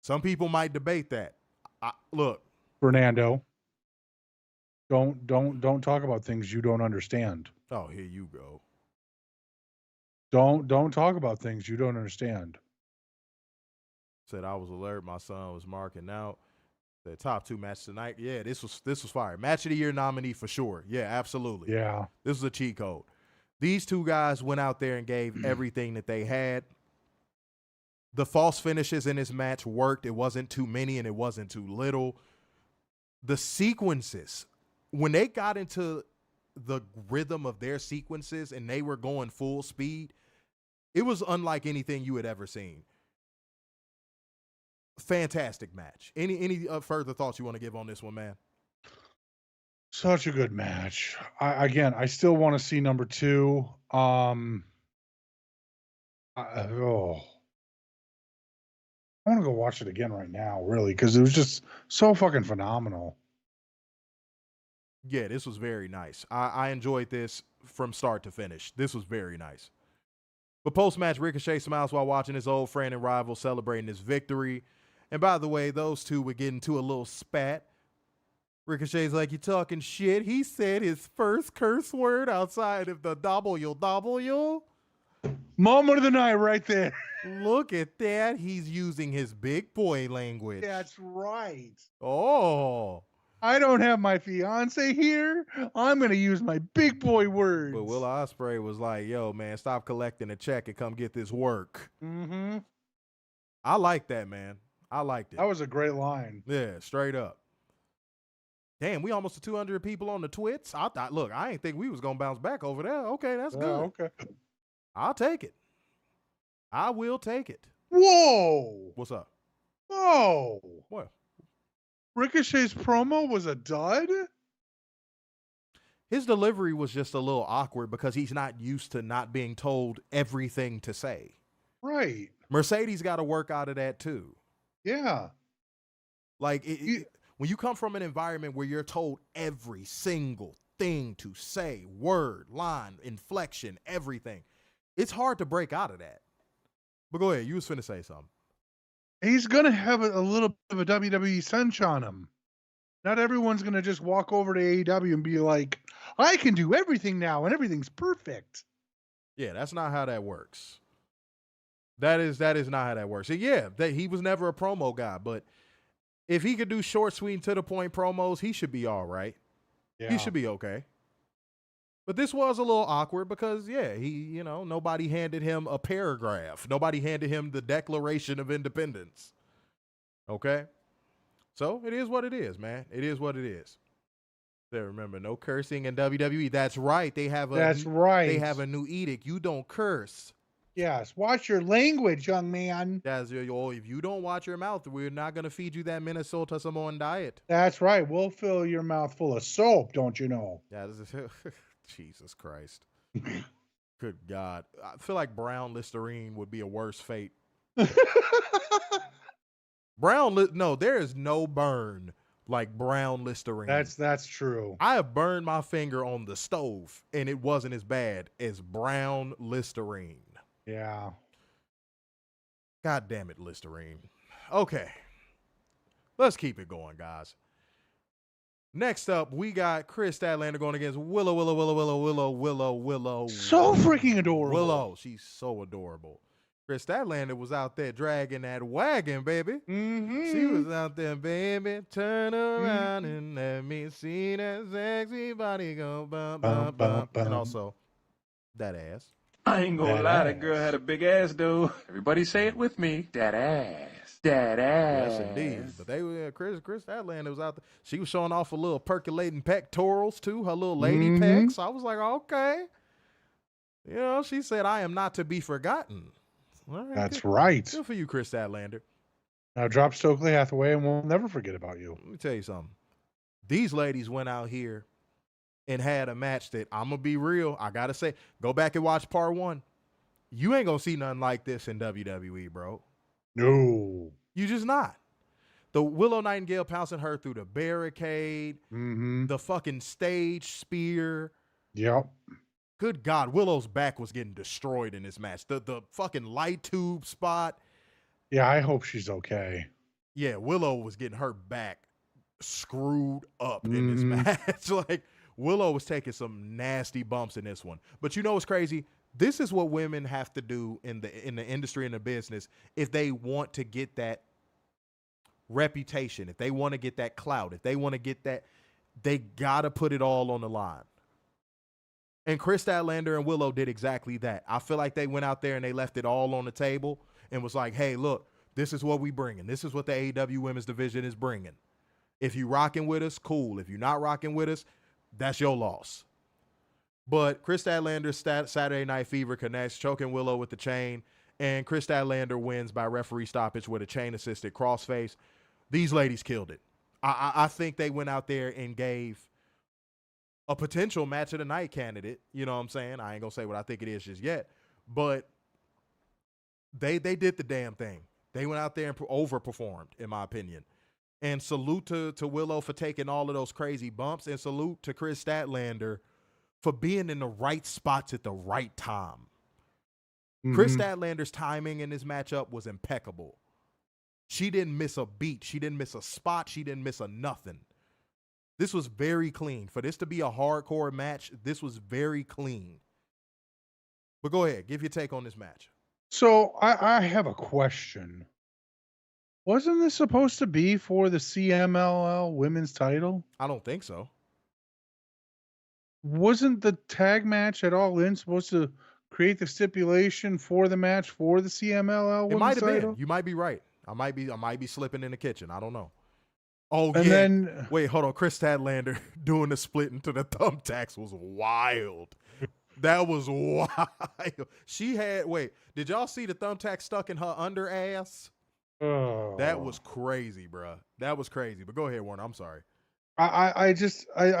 Some people might debate that. Look. Fernando. Don't talk about things you don't understand. Oh, here you go. Don't talk about things you don't understand. Said I was alert. My son was marking out. The top 2 match tonight. Yeah, this was fire. Match of the year nominee for sure. Yeah, absolutely. Yeah. This was a cheat code. These two guys went out there and gave everything that they had. The false finishes in this match worked. It wasn't too many and it wasn't too little. The sequences, when they got into the rhythm of their sequences and they were going full speed, it was unlike anything you had ever seen. Fantastic match. Any further thoughts you want to give on this one, man? Such a good match. I still want to see number 2. I want to go watch it again right now, really, because it was just so fucking phenomenal. Yeah, this was very nice. I enjoyed this from start to finish. This was very nice. But post-match, Ricochet smiles while watching his old friend and rival celebrating his victory. And by the way, those two would get into a little spat. Ricochet's like, you talking shit? He said his first curse word outside of the WW. Moment of the night right there. Look at that. He's using his big boy language. That's right. Oh. I don't have my fiance here. I'm going to use my big boy words. But Will Ospreay was like, yo, man, stop collecting a check and come get this work. Mm-hmm. I like that, man. I liked it. That was a great line. Yeah, straight up. Damn, we almost to 200 people on the twits. I thought, look, I ain't think we was going to bounce back over there. Okay, that's good. Okay. I'll take it. I will take it. Whoa. What's up? Whoa. What? Ricochet's promo was a dud? His delivery was just a little awkward because he's not used to not being told everything to say. Right. Mercedes got to work out of that too. Yeah. Like when you come from an environment where you're told every single thing to say, word, line, inflection, everything, it's hard to break out of that. But go ahead. You was finna say something. He's going to have a little bit of a WWE cinch on him. Not everyone's going to just walk over to AEW and be like, I can do everything now and everything's perfect. Yeah, that's not how that works. That is not how that works. And yeah, he was never a promo guy, but if he could do short, sweet, and to the point promos, he should be all right. Yeah. He should be okay. But this was a little awkward because, yeah, nobody handed him a paragraph. Nobody handed him the Declaration of Independence. Okay? So it is what it is, man. It is what it is. There, remember, no cursing in WWE. That's right. They have a new edict. You don't curse. Yes, watch your language, young man. If you don't watch your mouth, we're not going to feed you that Minnesota Samoan diet. That's right. We'll fill your mouth full of soap, don't you know? Yeah, Jesus Christ. Good God. I feel like brown Listerine would be a worse fate. There is no burn like brown Listerine. That's true. I have burned my finger on the stove, and it wasn't as bad as brown Listerine. Yeah. God damn it, Listerine. Okay. Let's keep it going, guys. Next up, we got Kris Statlander going against Willow. So freaking adorable. Willow, she's so adorable. Kris Statlander was out there dragging that wagon, baby. Mm-hmm. She was out there, baby. Turn around and let me see that sexy body go bum, bum, bum. And also, that ass. I ain't gonna lie, that girl had a big ass, though. Everybody say it with me. That ass. That ass. Yes, indeed. But Kris Statlander was out there. She was showing off a little percolating pectorals, too. Her little lady pecs. I was like, okay. She said, I am not to be forgotten. All right, that's right. Good for you, Kris Statlander. Now drop Stokely Hathaway and we'll never forget about you. Let me tell you something. These ladies went out here and had a match that, I'm going to be real, I got to say, go back and watch part 1. You ain't going to see nothing like this in WWE, bro. No. You just not. The Willow Nightingale pouncing her through the barricade, the fucking stage spear. Yep. Good God, Willow's back was getting destroyed in this match. The fucking light tube spot. Yeah, I hope she's okay. Yeah, Willow was getting her back screwed up in this match. Like, Willow was taking some nasty bumps in this one. But you know what's crazy? This is what women have to do in the industry and the business if they want to get that reputation, if they want to get that clout, if they want to get that, they got to put it all on the line. And Kris Statlander and Willow did exactly that. I feel like they went out there and they left it all on the table and was like, hey, look, this is what we bringing. This is what the AEW women's division is bringing. If you rocking with us, cool. If you're not rocking with us, that's your loss. But Kris Statlander's Saturday Night Fever connects, choking Willow with the chain, and Kris Statlander wins by referee stoppage with a chain-assisted crossface. These ladies killed it. I think they went out there and gave a potential match of the night candidate. You know what I'm saying? I ain't going to say what I think it is just yet. But they did the damn thing. They went out there and overperformed, in my opinion. And salute to Willow for taking all of those crazy bumps, and salute to Kris Statlander for being in the right spots at the right time. Kris Statlander's timing in this matchup was impeccable. She didn't miss a beat. She didn't miss a spot. She didn't miss a nothing. This was very clean. For this to be a hardcore match, this was very clean. But go ahead. Give your take on this match. So I have a question. Wasn't this supposed to be for the CMLL women's title? I don't think so. Wasn't the tag match at All In supposed to create the stipulation for the match for the CMLL women's title? It might have been. You might be right. I might be slipping in the kitchen. I don't know. Oh, and yeah. Then, wait, hold on. Kris Statlander doing the split into the thumbtacks was wild. That was wild. She had, did y'all see the thumbtack stuck in her under ass? Oh. That was crazy, bro. That was crazy. But go ahead, Warner. I'm sorry. I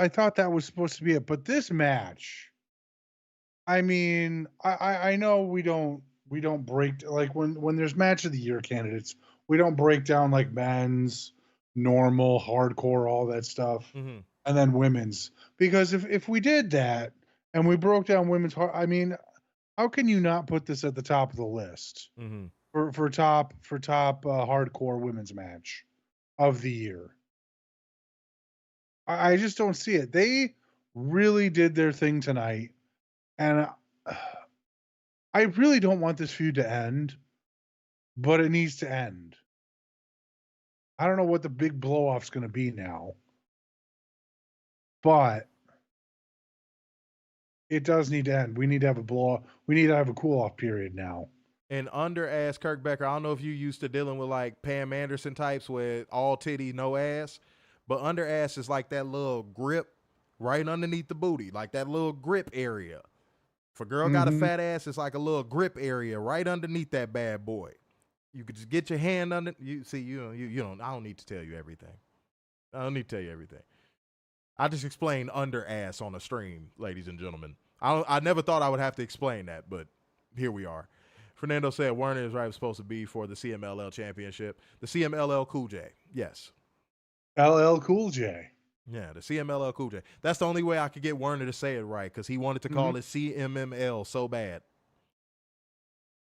thought that was supposed to be it, but this match, I mean, I know we don't break like when there's match of the year candidates, we don't break down like men's, normal, hardcore, all that stuff, Mm-hmm. and then women's, because if we did that and we broke down women's, I mean, how can you not put this at the top of the list Mm-hmm. for top hardcore women's match of the year? I just don't see it. They really did their thing tonight, and I really don't want this feud to end, but it needs to end. I don't know what the big blow off's going to be now, but it does need to end. We need to have a blow off. We need to have a cool off period now. And under ass Kirk Becker, I don't know if you used to dealing with like Pam Anderson types with all titty, no ass, but under ass is like that little grip right underneath the booty, like that little grip area. If a girl got a fat ass, it's like a little grip area right underneath that bad boy. You could just get your hand under. You see, you don't. I don't need to tell you everything. I don't need to tell you everything. I just explained under ass on a stream, ladies and gentlemen. I never thought I would have to explain that, but here we are. Fernando said Werner is right. Was supposed to be for the CMLL championship. The CMLL Cool J. Yes. LL Cool J. Yeah, the CMLL Cool J. That's the only way I could get Werner to say it right, because he wanted to call it CMML so bad.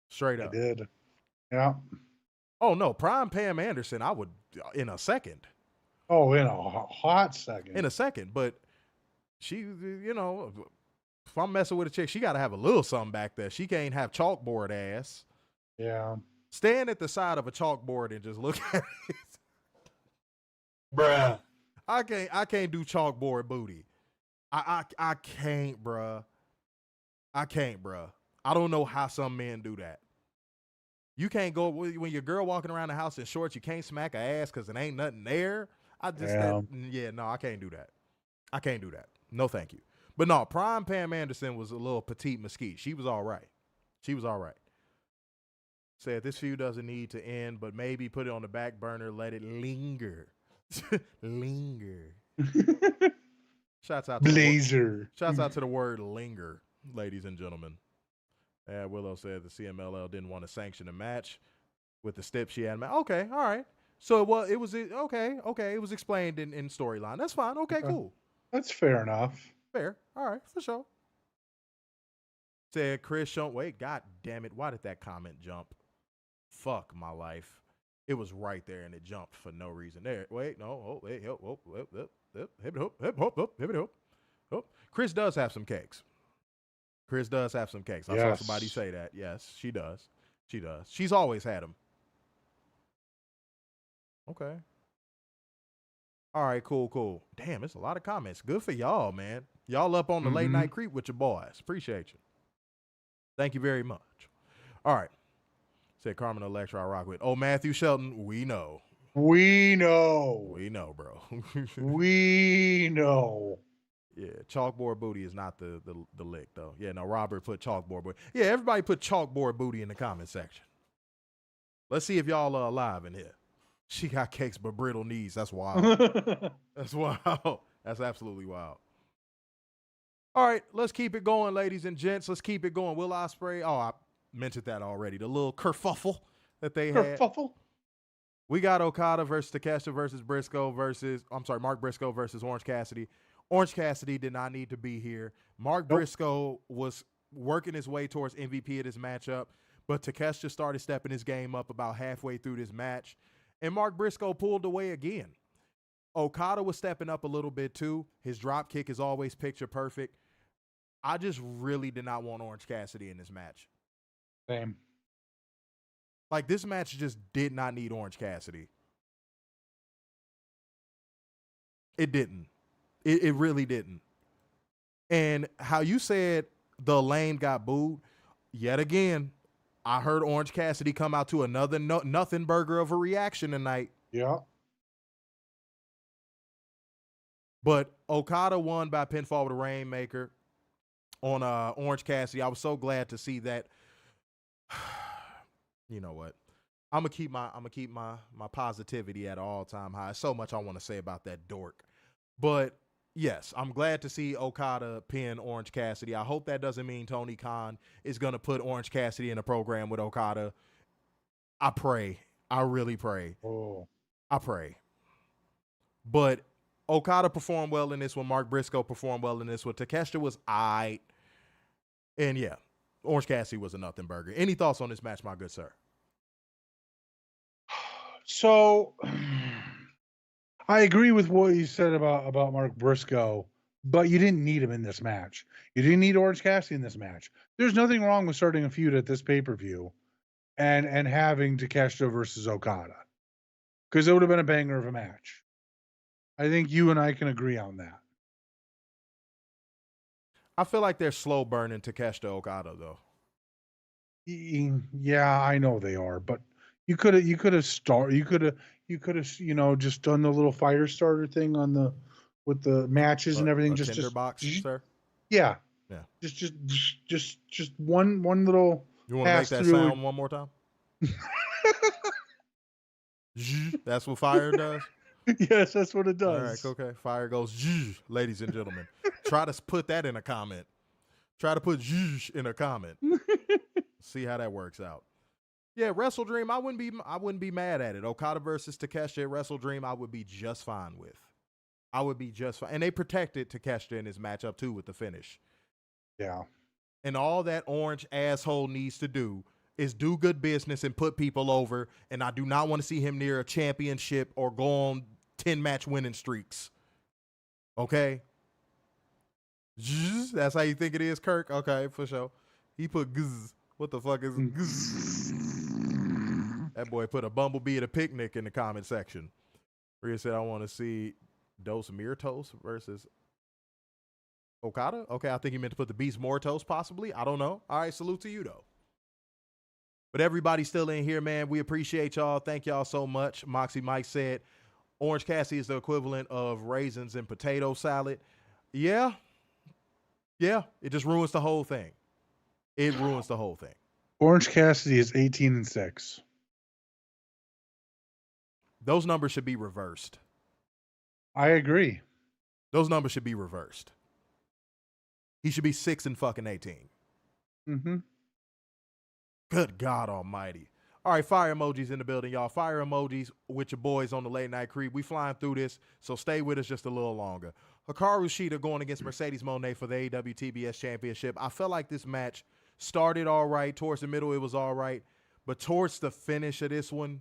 Straight up. I did. Yeah. Oh, no. Prime Pam Anderson, I would in a second. Oh, in a hot second. In a second. But she, you know, if I'm messing with a chick, she got to have a little something back there. She can't have chalkboard ass. Yeah. Stand at the side of a chalkboard and just look at it. Bruh. I can't do chalkboard booty. I can't, bruh. I can't, bruh. I don't know how some men do that. You can't go when your girl walking around the house in shorts. You can't smack her ass because it ain't nothing there. I just no, I can't do that. I can't do that. No, thank you. But no, Prime Pam Anderson was a little petite mesquite. She was all right. She was all right. Said this feud doesn't need to end, but maybe put it on the back burner, let it linger. Linger. Shouts out to Blazer. Shouts out to the word linger, ladies and gentlemen. Willow said the CMLL didn't want to sanction a match with the step she had. Okay, all right. So it was okay. It was explained in storyline. That's fine. Okay, cool. That's fair enough. Fair. All right, for sure. Said Kris Shone. Wait, god damn it. Why did that comment jump? Fuck my life. It was right there and it jumped for no reason. There. Wait, no. Oh, wait. Kris does have some cakes. Kris does have some cakes. I saw somebody say that. Yes, she does. She does. She's always had them. Okay. All right, cool. Damn, it's a lot of comments. Good for y'all, man. Y'all up on the late night creep with your boys. Appreciate you. Thank you very much. All right. Said Carmen Electra, I rock with. Oh, Matthew Shelton, we know. We know. We know, bro. We know. Yeah, chalkboard booty is not the lick, though. Yeah, no, Robert put chalkboard booty. Yeah, everybody put chalkboard booty in the comment section. Let's see if y'all are alive in here. She got cakes but brittle knees. That's wild. That's wild. That's absolutely wild. All right, let's keep it going, ladies and gents. Let's keep it going. Will Ospreay. Oh, I mentioned that already. The little kerfuffle that they had. Kerfuffle. We got Okada versus Takeshita versus Mark Briscoe versus Orange Cassidy. Orange Cassidy did not need to be here. Mark Briscoe was working his way towards MVP of this matchup, but Takeshita started stepping his game up about halfway through this match, and Mark Briscoe pulled away again. Okada was stepping up a little bit too. His drop kick is always picture perfect. I just really did not want Orange Cassidy in this match. Same. Like, this match just did not need Orange Cassidy. It didn't. It really didn't. And how you said the lame got booed, yet again, I heard Orange Cassidy come out to another nothing burger of a reaction tonight. Yeah. But Okada won by pinfall with a Rainmaker on Orange Cassidy. I was so glad to see that. You know what? I'm gonna keep my positivity at an all-time high. So much I want to say about that dork. But yes, I'm glad to see Okada pin Orange Cassidy. I hope that doesn't mean Tony Khan is going to put Orange Cassidy in a program with Okada. I pray. I really pray. Oh. I pray. But Okada performed well in this one. Mark Briscoe performed well in this one. Takeshita was aight. And yeah, Orange Cassidy was a nothing burger. Any thoughts on this match, my good sir? So I agree with what you said about Mark Briscoe, but you didn't need him in this match. You didn't need Orange Cassidy in this match. There's nothing wrong with starting a feud at this pay-per-view and having Takeshita versus Okada, because it would have been a banger of a match. I think you and I can agree on that. I feel like they're slow burning Takeshita Okada though. Yeah, I know they are, but you could have just done the little fire starter thing on with the matches and everything. Just tinderbox, sir. Yeah. Yeah. Just one little. You want to make that sound one more time? That's what fire does? Yes, that's what it does. All right, okay. Fire goes, ladies and gentlemen. Try to put that in a comment. Try to put in a comment. See how that works out. Yeah, Wrestle Dream, I wouldn't be mad at it. Okada versus Takeshita at Wrestle Dream, I would be just fine with. I would be just fine. And they protected Takeshita in his matchup too with the finish. Yeah. And all that orange asshole needs to do is do good business and put people over. And I do not want to see him near a championship or go on 10-match winning streaks. Okay? That's how you think it is, Kirk? Okay, for sure. He put gz. What the fuck is gz? That boy put a bumblebee at a picnic in the comment section. Rhea said, I want to see Dos Muertos versus Okada. Okay, I think he meant to put the Beast Mortos possibly. I don't know. All right, salute to you, though. But everybody's still in here, man. We appreciate y'all. Thank y'all so much. Moxie Mike said, Orange Cassidy is the equivalent of raisins and potato salad. Yeah. Yeah, it just ruins the whole thing. It ruins the whole thing. Orange Cassidy is 18-6. Those numbers should be reversed. I agree. Those numbers should be reversed. He should be 6-18. Mm-hmm. Good God Almighty. All right, fire emojis in the building, y'all. Fire emojis with your boys on the Late Night Creep. We flying through this, so stay with us just a little longer. Hikaru Shida going against Mercedes Mone for the AEW TBS Championship. I felt like this match started all right. Towards the middle, it was all right. But towards the finish of this one,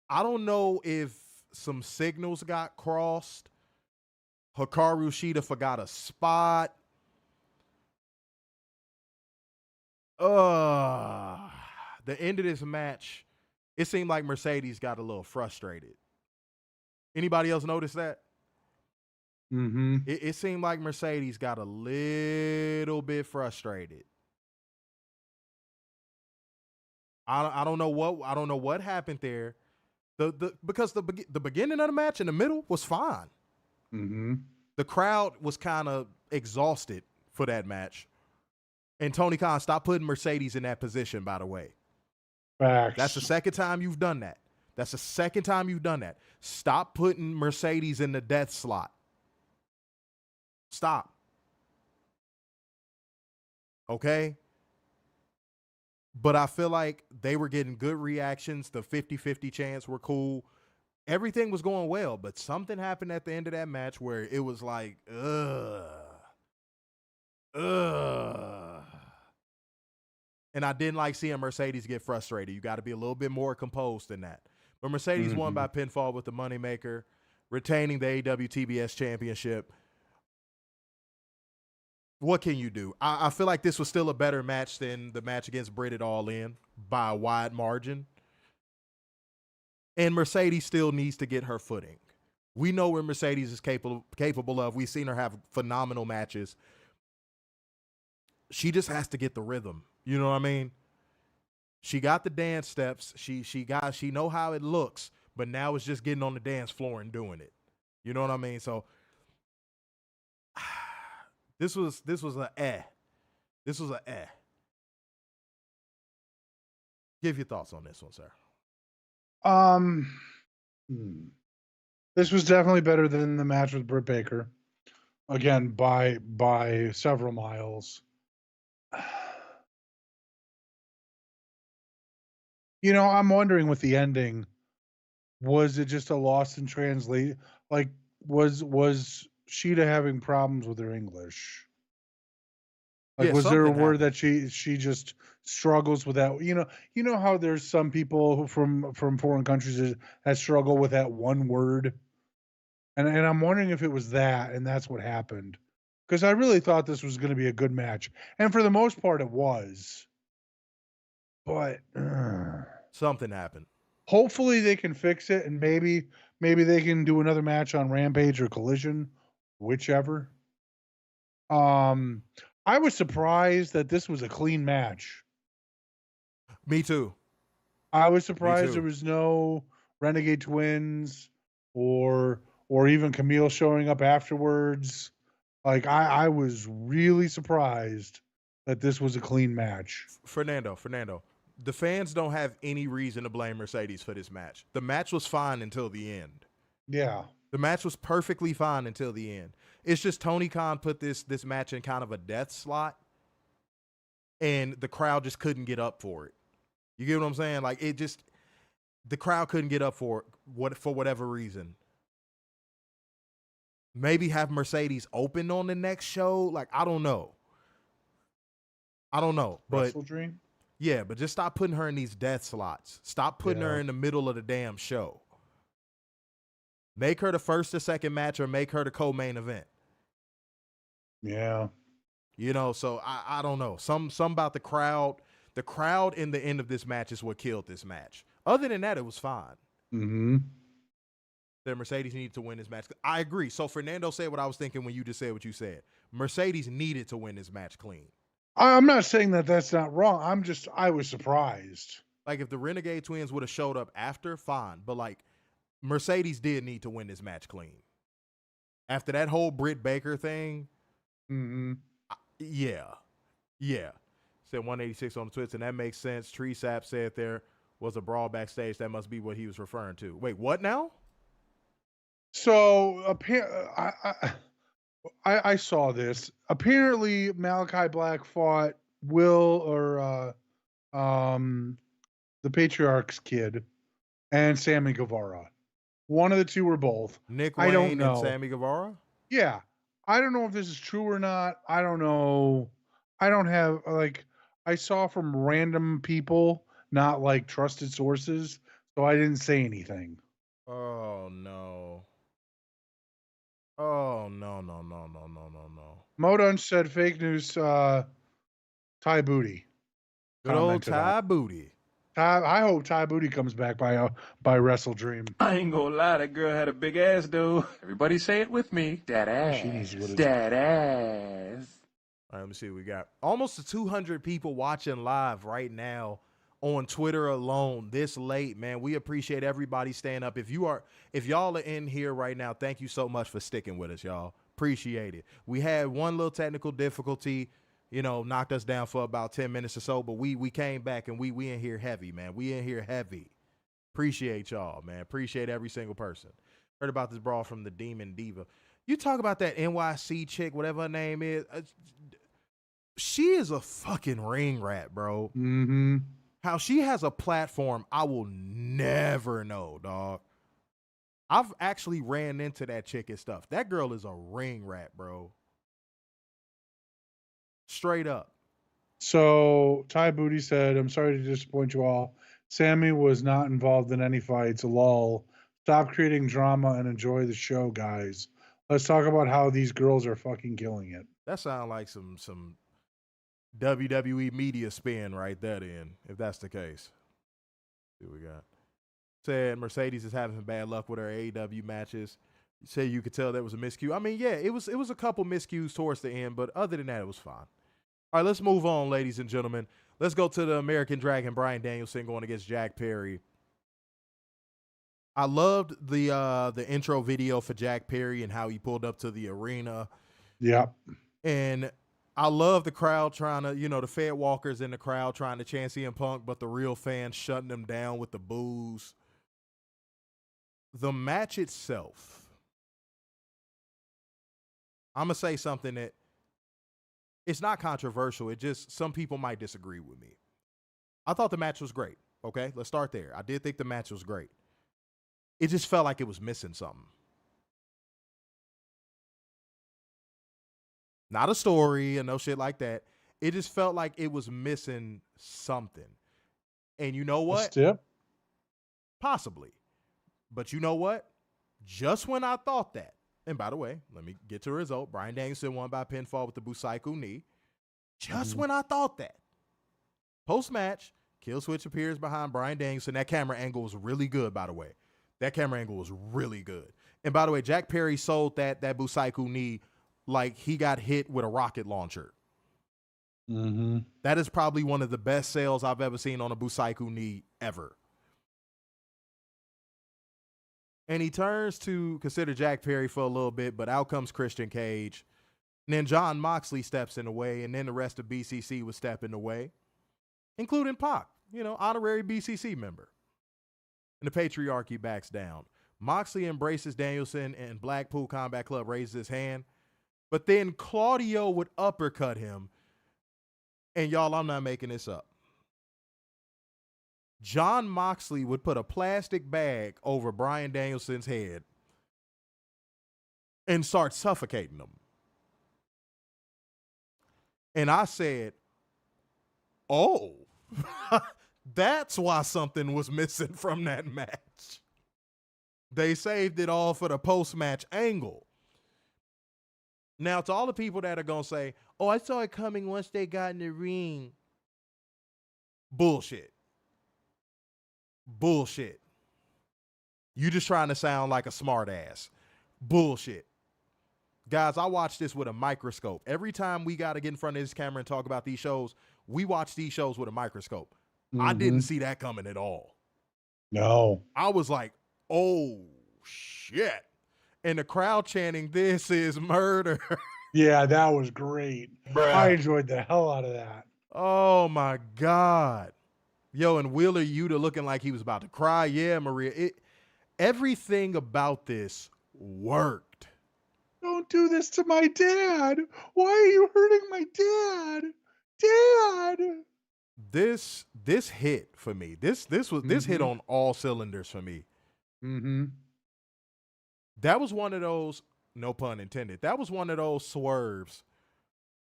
I don't know if some signals got crossed. Hikaru Shida forgot a spot. The end of this match, it seemed like Mercedes got a little frustrated. Anybody else notice that? Mm-hmm. It seemed like Mercedes got a little bit frustrated. I don't know what happened there. Because the beginning of the match and the middle was fine. Mm-hmm. The crowd was kind of exhausted for that match. And Tony Khan, stop putting Mercedes in that position, by the way. Facts. That's the second time you've done that. Stop putting Mercedes in the death slot. Stop. Okay? But I feel like they were getting good reactions. The 50-50 chants were cool. Everything was going well, but something happened at the end of that match where it was like, And I didn't like seeing Mercedes get frustrated. You got to be a little bit more composed than that. But Mercedes won by pinfall with the Moneymaker, retaining the AEW TBS Championship. What can you do? I feel like this was still a better match than the match against Britt at All In by a wide margin. And Mercedes still needs to get her footing. We know what Mercedes is capable of. We've seen her have phenomenal matches. She just has to get the rhythm. You know what I mean? She got the dance steps. She know how it looks, but now it's just getting on the dance floor and doing it. You know what I mean? So this was a eh. This was a eh. Give your thoughts on this one, sir. This was definitely better than the match with Britt Baker. Again, by several miles. You know, I'm wondering with the ending, was it just a lost in translate? Like, was Shida having problems with her English? Like, Yeah, was there a something word happened. that she just struggles with that? You know how there's some people who from foreign countries that struggle with that one word, and I'm wondering if it was that, and that's what happened. Because I really thought this was going to be a good match, and for the most part, it was. But Something happened. hopefully they can fix it, and maybe they can do another match on Rampage or Collision, whichever. I was surprised that this was a clean match. Me too. I was Me surprised there too. was no Renegade Twins or even Kamille showing up afterwards. Like I was really surprised that this was a clean match. Fernando, the fans don't have any reason to blame Mercedes for this match. The match was fine until the end. Yeah. The match was perfectly fine until the end. It's just Tony Khan put this match in kind of a death slot, and the crowd just couldn't get up for it. You get what I'm saying? Like, the crowd couldn't get up for it for whatever reason. Maybe have Mercedes open on the next show. Like, I don't know. But Wrestle Dream? yeah, but just stop putting her in these death slots. Stop putting her in the middle of the damn show. Make her the first or second match, or make her the co-main event. Yeah. You know, so I don't know. Some about the crowd. The crowd in the end of this match is what killed this match. Other than that, it was fine. Mm-hmm. That Mercedes needed to win this match. I agree. So Fernando said what I was thinking when you just said what you said. Mercedes needed to win this match clean. I'm not saying that that's not wrong. I was surprised. Like, if the Renegade Twins would have showed up after, fine. But, like, Mercedes did need to win this match clean. After that whole Britt Baker thing, yeah. Said 186 on the Twitch, and that makes sense. Tree Sap said there was a brawl backstage. That must be what he was referring to. Wait, what now? So I saw this. Apparently, Malachi Black fought Will or the Patriarch's kid and Sammy Guevara. One of the two or both. Nick I don't Wayne know. and Sammy Guevara? Yeah. I don't know if this is true or not. I don't know. I don't have, like, I saw from random people, not like trusted sources, so I didn't say anything. Oh, no. Oh, no. Modun said fake news, Thai Booty. Good old Thai Booty. I hope Thai Booty comes back by Wrestle Dream. I ain't gonna lie, that girl had a big ass, though. Everybody say it with me. That ass. That ass. All right, let me see what we got. Almost 200 people watching live right now on Twitter alone this late, man. We appreciate everybody staying up. If y'all are in here right now, thank you so much for sticking with us, y'all. Appreciate it. We had one little technical difficulty, knocked us down for about 10 minutes or so, but we came back and we in here heavy, man. We in here heavy. Appreciate y'all, man. Appreciate every single person. Heard about this brawl from the Demon Diva. You talk about that NYC chick, whatever her name is. She is a fucking ring rat, bro. Mm-hmm. How she has a platform, I will never know, dog. I've actually ran into that chick and stuff. That girl is a ring rat, bro. Straight up. So Thai Booty said, I'm sorry to disappoint you all. Sammy was not involved in any fights. Lol. Stop creating drama and enjoy the show, guys. Let's talk about how these girls are fucking killing it. That sounds like some WWE media spin right there, then, if that's the case. See what we got. Said Mercedes is having bad luck with her AEW matches. Say you could tell that was a miscue. I mean, yeah, it was a couple miscues towards the end, but other than that, it was fine. All right, let's move on, ladies and gentlemen. Let's go to the American Dragon, Bryan Danielson, going against Jack Perry. I loved the intro video for Jack Perry and how he pulled up to the arena. Yep. And I love the crowd trying to, the Fed walkers in the crowd trying to chant CM Punk, but the real fans shutting them down with the boos. The match itself, I'm going to say something that it's not controversial. It just, some people might disagree with me. I thought the match was great. Okay, let's start there. I did think the match was great. It just felt like it was missing something. Not a story and no shit like that. It just felt like it was missing something. And you know what? Step? Possibly. But you know what? Just when I thought that, and by the way, let me get to the result. Bryan Danielson won by pinfall with the Busaiku knee. Just when I thought that. Post-match, Killswitch appears behind Bryan Danielson. That camera angle was really good, by the way. That camera angle was really good. And by the way, Jack Perry sold that Busaiku knee like he got hit with a rocket launcher. Mm-hmm. That is probably one of the best sales I've ever seen on a Busaiku knee ever. And he turns to consider Jack Perry for a little bit, but out comes Christian Cage. And then John Moxley steps in the way, and then the rest of BCC was stepping away, including Pac, honorary BCC member. And the patriarchy backs down. Moxley embraces Danielson, and Blackpool Combat Club raises his hand. But then Claudio would uppercut him. And y'all, I'm not making this up. John Moxley would put a plastic bag over Bryan Danielson's head and start suffocating him. And I said, oh, that's why something was missing from that match. They saved it all for the post-match angle. Now, to all the people that are going to say, oh, I saw it coming once they got in the ring. Bullshit. Bullshit. You just trying to sound like a smart ass. Bullshit. Guys, I watch this with a microscope. Every time we got to get in front of this camera and talk about these shows, we watch these shows with a microscope. Mm-hmm. I didn't see that coming at all. No. I was like, oh, shit. And the crowd chanting, this is murder. Yeah, that was great. Bruh. I enjoyed the hell out of that. Oh, my God. Yo, and Wheeler Yuta looking like he was about to cry. Yeah, Maria. Everything about this worked. Don't do this to my dad. Why are you hurting my dad? Dad. This hit for me. This hit on all cylinders for me. Mm-hmm. That was one of those, no pun intended, that was one of those swerves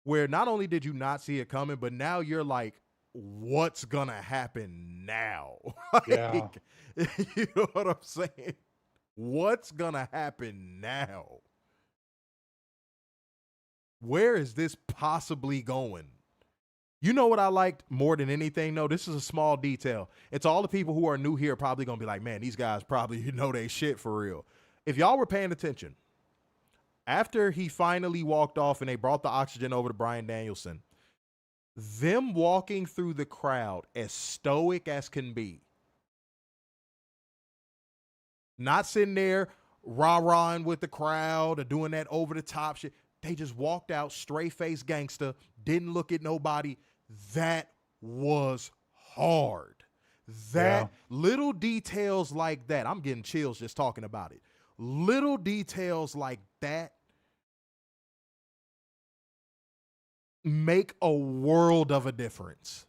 where not only did you not see it coming, but now you're like, what's gonna happen now? Yeah. You know what I'm saying? What's gonna happen now? Where is this possibly going? You know what I liked more than anything? No, this is a small detail. It's all the people who are new here probably gonna be like, man, these guys probably know they shit for real. If y'all were paying attention, after he finally walked off and they brought the oxygen over to Bryan Danielson, them walking through the crowd as stoic as can be, not sitting there rah-rahing with the crowd or doing that over-the-top shit. They just walked out, straight-faced gangster, didn't look at nobody. That was hard. Little details like that, I'm getting chills just talking about it. Little details like that make a world of a difference.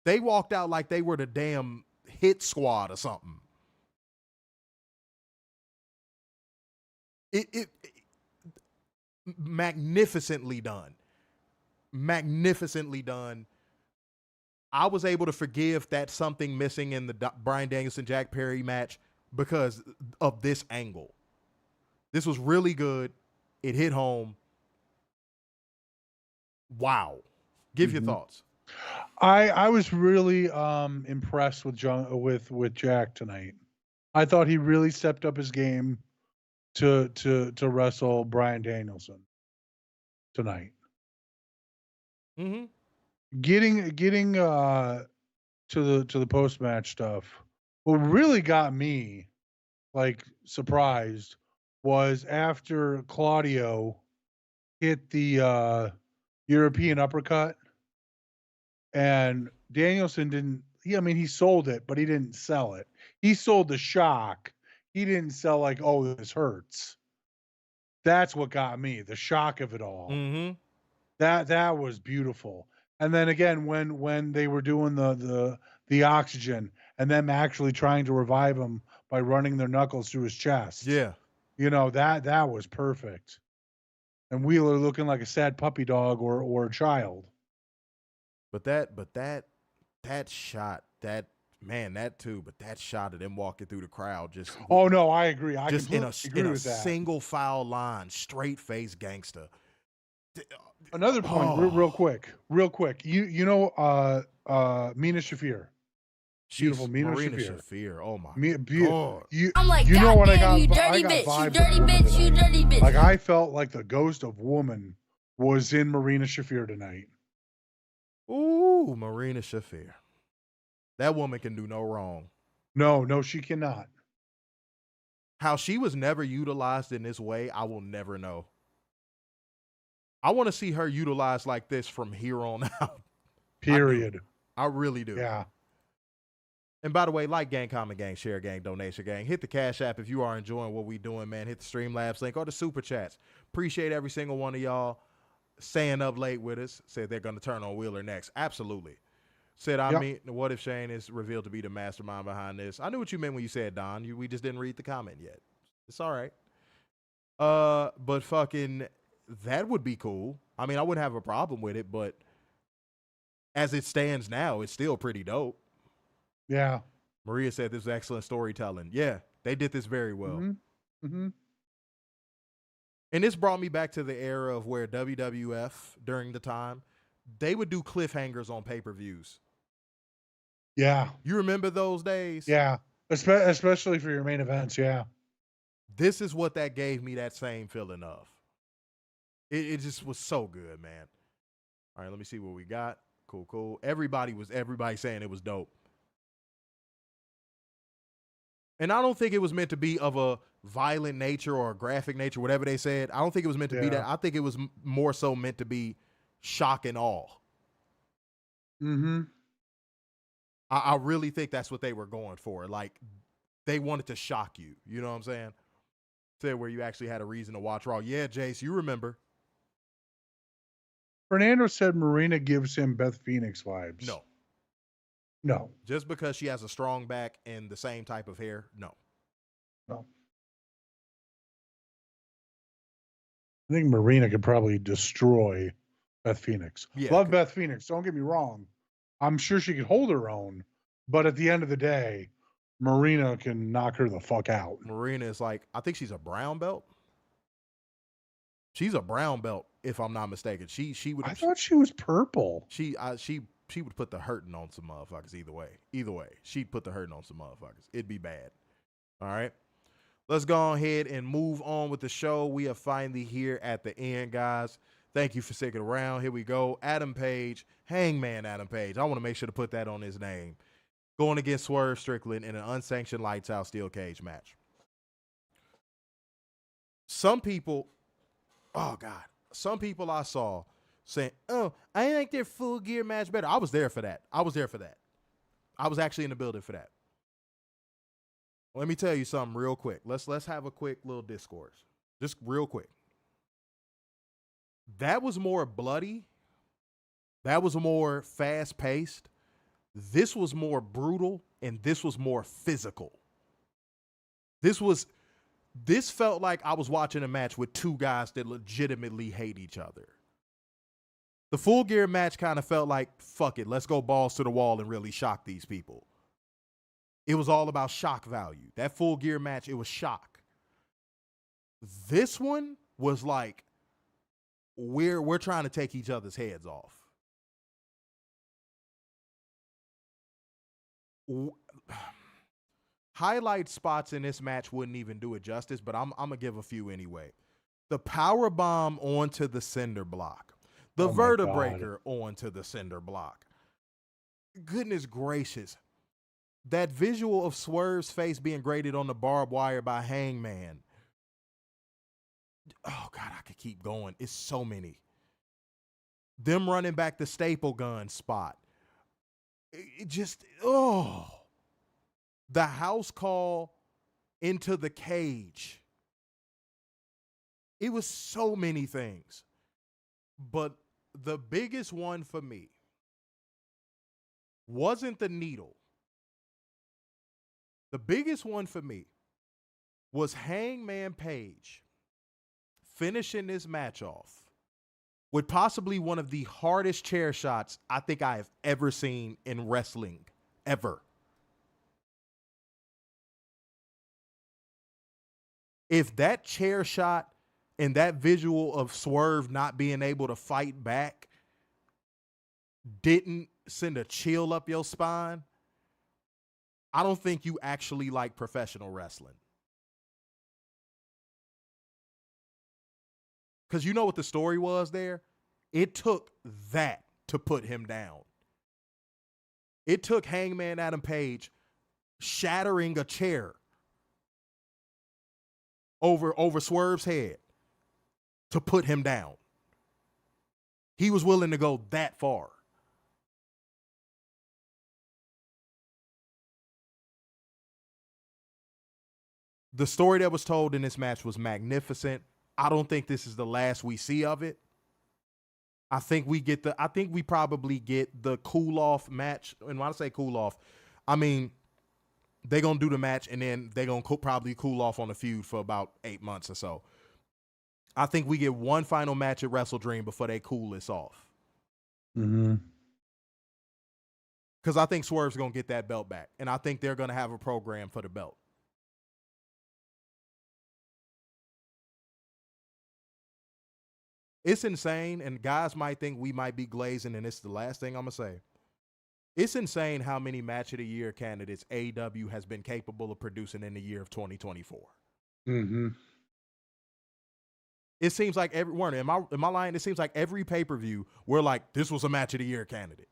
They walked out like they were the damn hit squad or something. It magnificently done. Magnificently done. I was able to forgive that something missing in the Bryan Danielson Jack Perry match because of this angle. This was really good. It hit home. Wow. Give your thoughts. I was really impressed with Jack tonight. I thought he really stepped up his game to wrestle Bryan Danielson tonight. Mm-hmm. Getting to the post match stuff. What really got me like surprised was after Claudio hit the European uppercut, and Danielson he sold it, but he didn't sell it. He sold the shock. He didn't sell like, oh, this hurts. That's what got me, the shock of it all. Mm-hmm. That was beautiful. And then again, when they were doing the oxygen and them actually trying to revive him by running their knuckles through his chest. Yeah. That was perfect. And Wheeler looking like a sad puppy dog or a child. But that shot, that shot of them walking through the crowd just. Oh no, I agree. I just in a agree single foul line, straight face gangster. Another point, real quick. You know, Mina Shafir. Beautiful Mina Marina Shafir. Shafir. Oh my God. I'm like, you know what I got? you dirty bitch, you dirty bitch, you dirty bitch. Like I felt like the ghost of woman was in Marina Shafir tonight. Ooh, Marina Shafir. That woman can do no wrong. No, she cannot. How she was never utilized in this way, I will never know. I want to see her utilized like this from here on out. Period. I really do. Yeah. And by the way, like gang, comment gang, share gang, donation gang. Hit the Cash App if you are enjoying what we doing, man. Hit the Streamlabs link or the Super Chats. Appreciate every single one of y'all staying up late with us. Said they're going to turn on Wheeler next. Absolutely. Said, I mean, what if Shane is revealed to be the mastermind behind this? I knew what you meant when you said Don. We just didn't read the comment yet. It's all right. But fucking, that would be cool. I mean, I wouldn't have a problem with it, but as it stands now, it's still pretty dope. Yeah. Maria said this was excellent storytelling. Yeah, they did this very well. Mm-hmm. Mm-hmm. And this brought me back to the era of where WWF, during the time, they would do cliffhangers on pay-per-views. Yeah. You remember those days? Yeah. Especially for your main events, yeah. This is what that gave me that same feeling of. It just was so good, man. All right, let me see what we got. Cool. Everybody saying it was dope. And I don't think it was meant to be of a violent nature or a graphic nature, whatever they said. I don't think it was meant to be that. I think it was more so meant to be shock and awe. Mm-hmm. I really think that's what they were going for. Like, they wanted to shock you. You know what I'm saying? To where you actually had a reason to watch Raw. Yeah, Jace, you remember. Fernando said Marina gives him Beth Phoenix vibes. No. Just because she has a strong back and the same type of hair, no. I think Marina could probably destroy Beth Phoenix. Yeah, Love Beth Phoenix, don't get me wrong. I'm sure she could hold her own, but at the end of the day, Marina can knock her the fuck out. Marina is like, I think she's a brown belt. She's a brown belt, if I'm not mistaken. She would. I thought she was purple. She would put the hurting on some motherfuckers either way. She'd put the hurting on some motherfuckers. It'd be bad. All right. Let's go ahead and move on with the show. We are finally here at the end, guys. Thank you for sticking around. Here we go. Adam Page, Hangman Adam Page. I want to make sure to put that on his name. Going against Swerve Strickland in an unsanctioned lights out steel cage match. Some people I saw saying, oh, I like their Full Gear match better. I was there for that. I was actually in the building for that. Let me tell you something real quick. Let's have a quick little discourse. Just real quick. That was more bloody. That was more fast-paced. This was more brutal, and this was more physical. This felt like I was watching a match with two guys that legitimately hate each other. The Full Gear match kind of felt like, fuck it, let's go balls to the wall and really shock these people. It was all about shock value. That Full Gear match, it was shock. This one was like, we're trying to take each other's heads off. Highlight spots in this match wouldn't even do it justice, but I'm going to give a few anyway. The power bomb onto the cinder block. The vertebraker onto the cinder block. Goodness gracious. That visual of Swerve's face being graded on the barbed wire by Hangman. Oh, God, I could keep going. It's so many. Them running back the staple gun spot. it just, the house call into the cage. It was so many things. But the biggest one for me wasn't the needle. The biggest one for me was Hangman Page finishing this match off with possibly one of the hardest chair shots I think I have ever seen in wrestling, ever. If that chair shot and that visual of Swerve not being able to fight back didn't send a chill up your spine, I don't think you actually like professional wrestling. Because you know what the story was there? It took that to put him down. It took Hangman Adam Page shattering a chair over Swerve's head to put him down. He was willing to go that far. The story that was told in this match was magnificent. I don't think this is the last we see of it. I think we probably get the cool off match. And when I say cool off, I mean, they're going to do the match and then they're going to probably cool off on the feud for about 8 months or so. I think we get one final match at Wrestle Dream before they cool this off. Mm-hmm. Because I think Swerve's going to get that belt back. And I think they're going to have a program for the belt. It's insane, and guys might think we might be glazing, and it's the last thing I'm going to say. It's insane how many Match of the Year candidates AEW has been capable of producing in the year of 2024. Mm-hmm. It seems like Warner, am I lying? It seems like every pay-per-view, we're like, this was a Match of the Year candidate.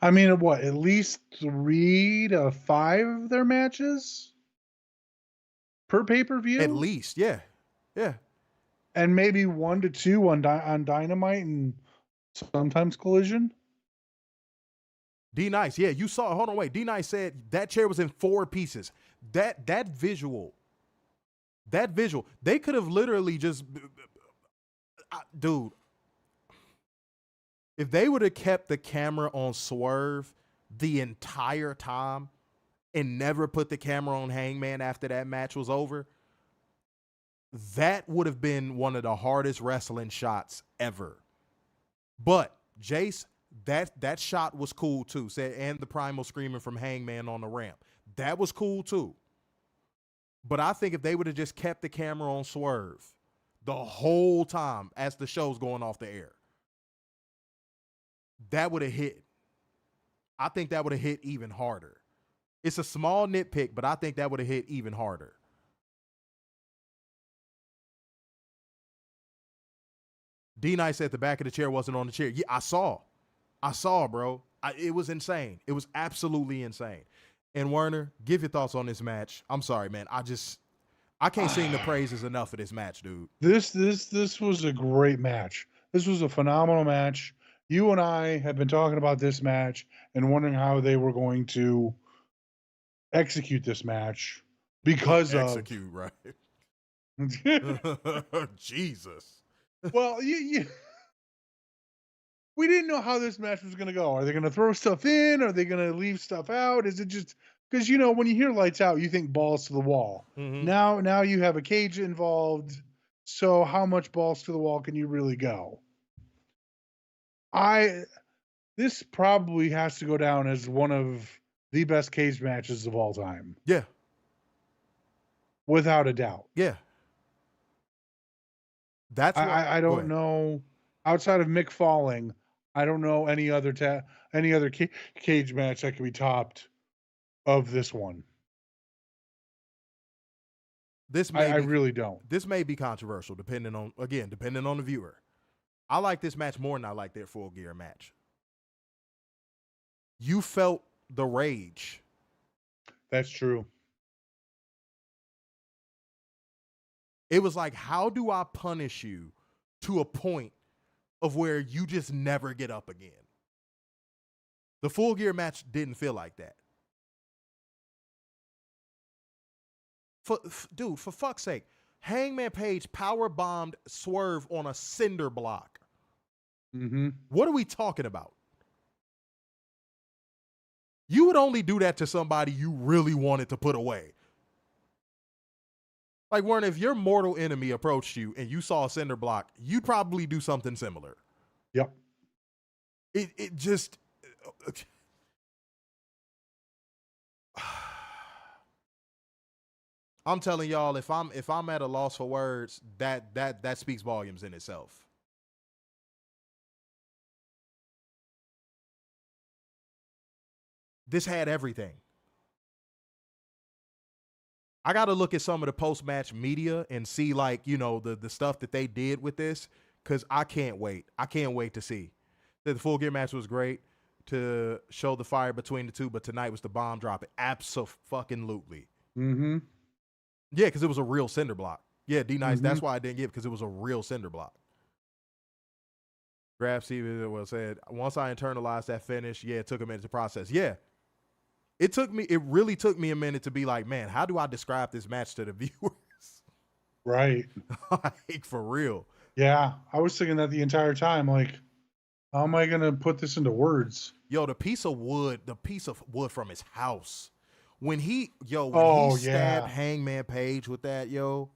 I mean, what, at least 3 to 5 of their matches per pay-per-view? At least, yeah. Yeah. And maybe 1 to 2 on Dynamite and sometimes Collision. D-Nice, yeah, you saw, hold on, wait. D-Nice said that chair was in 4 pieces. That visual, they could have literally just, dude, if they would have kept the camera on Swerve the entire time and never put the camera on Hangman after that match was over, that would have been one of the hardest wrestling shots ever. But Jace, that shot was cool too. And the primal screaming from Hangman on the ramp. That was cool too. But I think if they would have just kept the camera on Swerve the whole time as the show's going off the air, that would have hit. I think that would have hit even harder. It's a small nitpick, but I think that would have hit even harder. D-Nice said the back of the chair wasn't on the chair. Yeah, I saw, bro. It was insane. It was absolutely insane. And Werner, give your thoughts on this match. I'm sorry, man. I can't sing the praises enough of this match, dude. This was a great match. This was a phenomenal match. You and I have been talking about this match and wondering how they were going to execute this match because execute, right? Jesus. Well, we didn't know how this match was going to go. Are they going to throw stuff in? Are they going to leave stuff out? Is it just because, when you hear lights out, you think balls to the wall. Mm-hmm. Now you have a cage involved. So how much balls to the wall can you really go? This probably has to go down as one of the best cage matches of all time. Yeah. Without a doubt. Yeah. That's I don't know, outside of Mick falling, I don't know any other cage match that can be topped of this one. I really don't. This may be controversial depending on the viewer. I like this match more than I like their Full Gear match. You felt the rage. That's true. It was like, how do I punish you to a point of where you just never get up again? The Full Gear match didn't feel like that. Dude, for fuck's sake, Hangman Page power bombed Swerve on a cinder block. Mm-hmm. What are we talking about? You would only do that to somebody you really wanted to put away. Like, Warren, if your mortal enemy approached you and you saw a cinder block, you'd probably do something similar. Yep. It just... I'm telling y'all, if I'm at a loss for words, that speaks volumes in itself. This had everything. I got to look at some of the post-match media and see, like, you know, the stuff that they did with this, because I can't wait. I can't wait to see. The Full Gear match was great to show the fire between the two, but tonight was the bomb dropping. Absolutely. Mm-hmm. Yeah, because it was a real cinder block. Yeah, D-Nice, that's why I didn't get it, because it was a real cinder block. Grab Steven said, once I internalized that finish, yeah, it took a minute to process. Yeah. It really took me a minute to be like, man, how do I describe this match to the viewers? Right. Like, for real. Yeah, I was thinking that the entire time, like, how am I going to put this into words? Yo, the piece of wood from his house. When he stabbed Hangman Page with that, yo.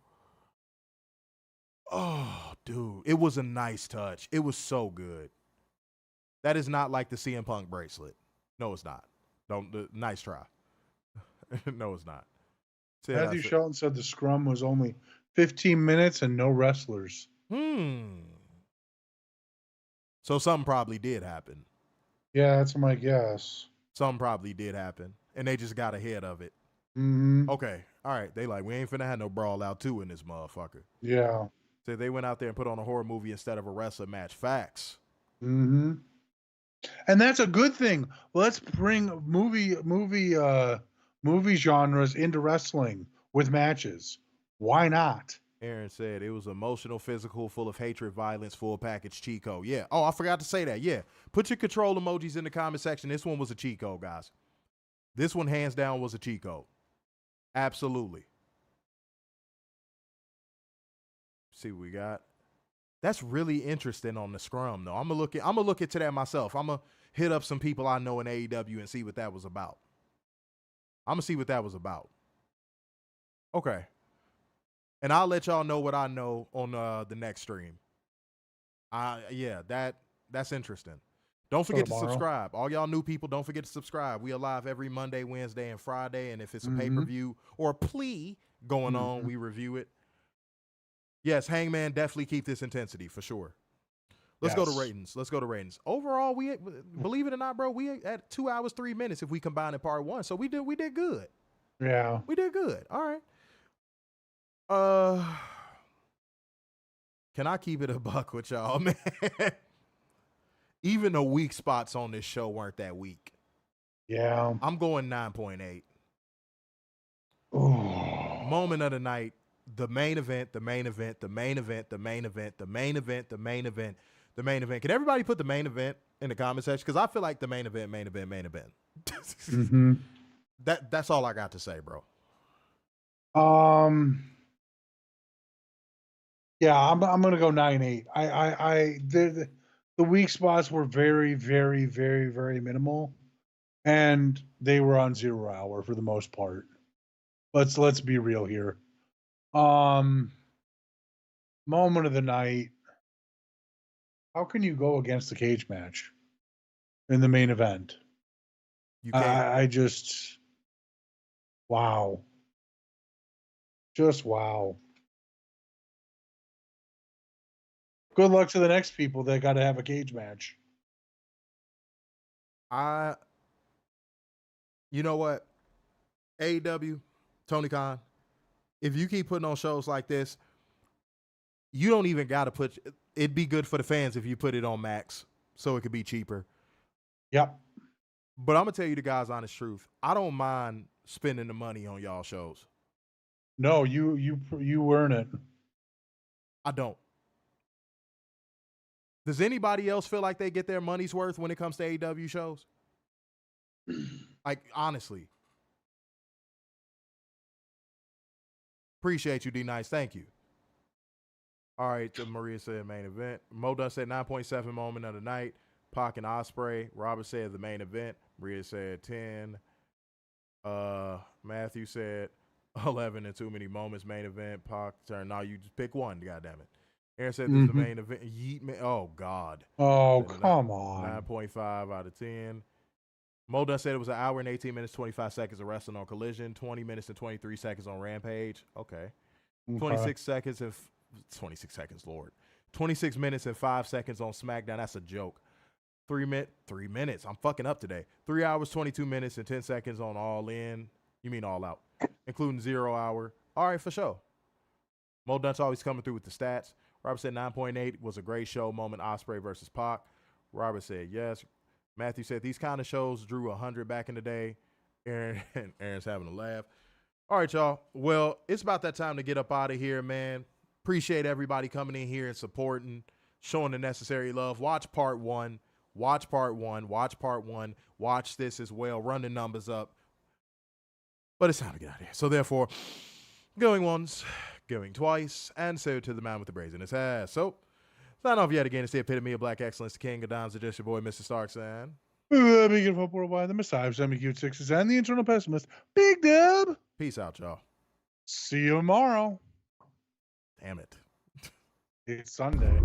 Oh, dude, it was a nice touch. It was so good. That is not like the CM Punk bracelet. No, it's not. Nice try. No, it's not. Matthew Shelton said the scrum was only 15 minutes and no wrestlers. So something probably did happen. Yeah, that's my guess. Something probably did happen, and they just got ahead of it. Mm-hmm. Okay, all right. They like, we ain't finna have no brawl out 2 in this motherfucker. Yeah. So they went out there and put on a horror movie instead of a wrestling match. Facts. Mm-hmm. And that's a good thing. Let's bring movie genres into wrestling with matches. Why not? Aaron said it was emotional, physical, full of hatred, violence, full package cheat code. Yeah. Oh, I forgot to say that. Yeah. Put your control emojis in the comment section. This one was a cheat code, guys. This one, hands down, was a cheat code. Absolutely. See what we got. That's really interesting on the scrum, though. I'm gonna look into that myself. I'm gonna hit up some people I know in AEW and see what that was about. I'm gonna see what that was about. Okay. And I'll let y'all know what I know on the next stream. That's interesting. Don't forget to subscribe. All y'all new people, don't forget to subscribe. We are live every Monday, Wednesday, and Friday. And if it's a pay-per-view or a plea going on, we review it. Yes, Hangman, definitely keep this intensity for sure. Let's go to ratings. Overall, we believe it or not, bro, we at 2 hours, 3 minutes if we combine in part 1. So we did good. Yeah. We did good. All right. Can I keep it a buck with y'all, man? Even the weak spots on this show weren't that weak. Yeah. I'm going 9.8. Moment of the night. The main event. Can everybody put the main event in the comment section? Because I feel like the main event. That's all I got to say, bro. Yeah, I'm gonna go 9.8. The weak spots were very, very, very, very minimal, and they were on 0 hour for the most part. Let's be real here. Moment of the night. How can you go against the cage match in the main event? You can't. I just, wow. Just wow. Good luck to the next people that got to have a cage match. You know what? AEW, Tony Khan, if you keep putting on shows like this, you don't even got to it'd be good for the fans if you put it on Max so it could be cheaper. Yep. But I'm going to tell you the guys' honest truth. I don't mind spending the money on y'all shows. No, you earn it. I don't. Does anybody else feel like they get their money's worth when it comes to AEW shows? Like, honestly. Appreciate you, D Nice. Thank you. All right, Maria said main event. Mo Dunn said 9.7 moment of the night. Pac and Ospreay. Robert said the main event. Maria said 10. Matthew said 11 and too many moments main event. Pac turn. No, you just pick one. God damn it. Aaron said this is the main event. Oh God. Oh, come on. 9.5 out of 10. Mo Dunn said it was an hour and 18 minutes, 25 seconds of wrestling on Collision, 20 minutes and 23 seconds on Rampage. Okay. 26 seconds and 26 seconds, Lord. 26 minutes and 5 seconds on SmackDown. That's a joke. 3 minutes. I'm fucking up today. 3 hours, 22 minutes and 10 seconds on All In. You mean All Out, including 0 hour. All right, for sure. Mo Dunn's always coming through with the stats. Robert said 9.8 was a great show moment. Ospreay versus Pac. Robert said yes. Matthew said these kind of shows drew 100 back in the day. Aaron's having a laugh. All right, y'all. Well, it's about that time to get up out of here, man. Appreciate everybody coming in here and supporting, showing the necessary love. Watch part one. Watch part one. Watch part one. Watch this as well. Run the numbers up. But it's time to get out of here. So therefore, going once, going twice, and so to the man with the brazen in his ass. So, sign off yet again. It's the epitome of black excellence, the king of dimes, just your boy, Mr. Starks, and Big of Hope Worldwide, the Messiah, Semi-Cute Sixes, and the Internal Pessimist, Big Dub. Peace out, y'all. See you tomorrow. Damn it. It's Sunday.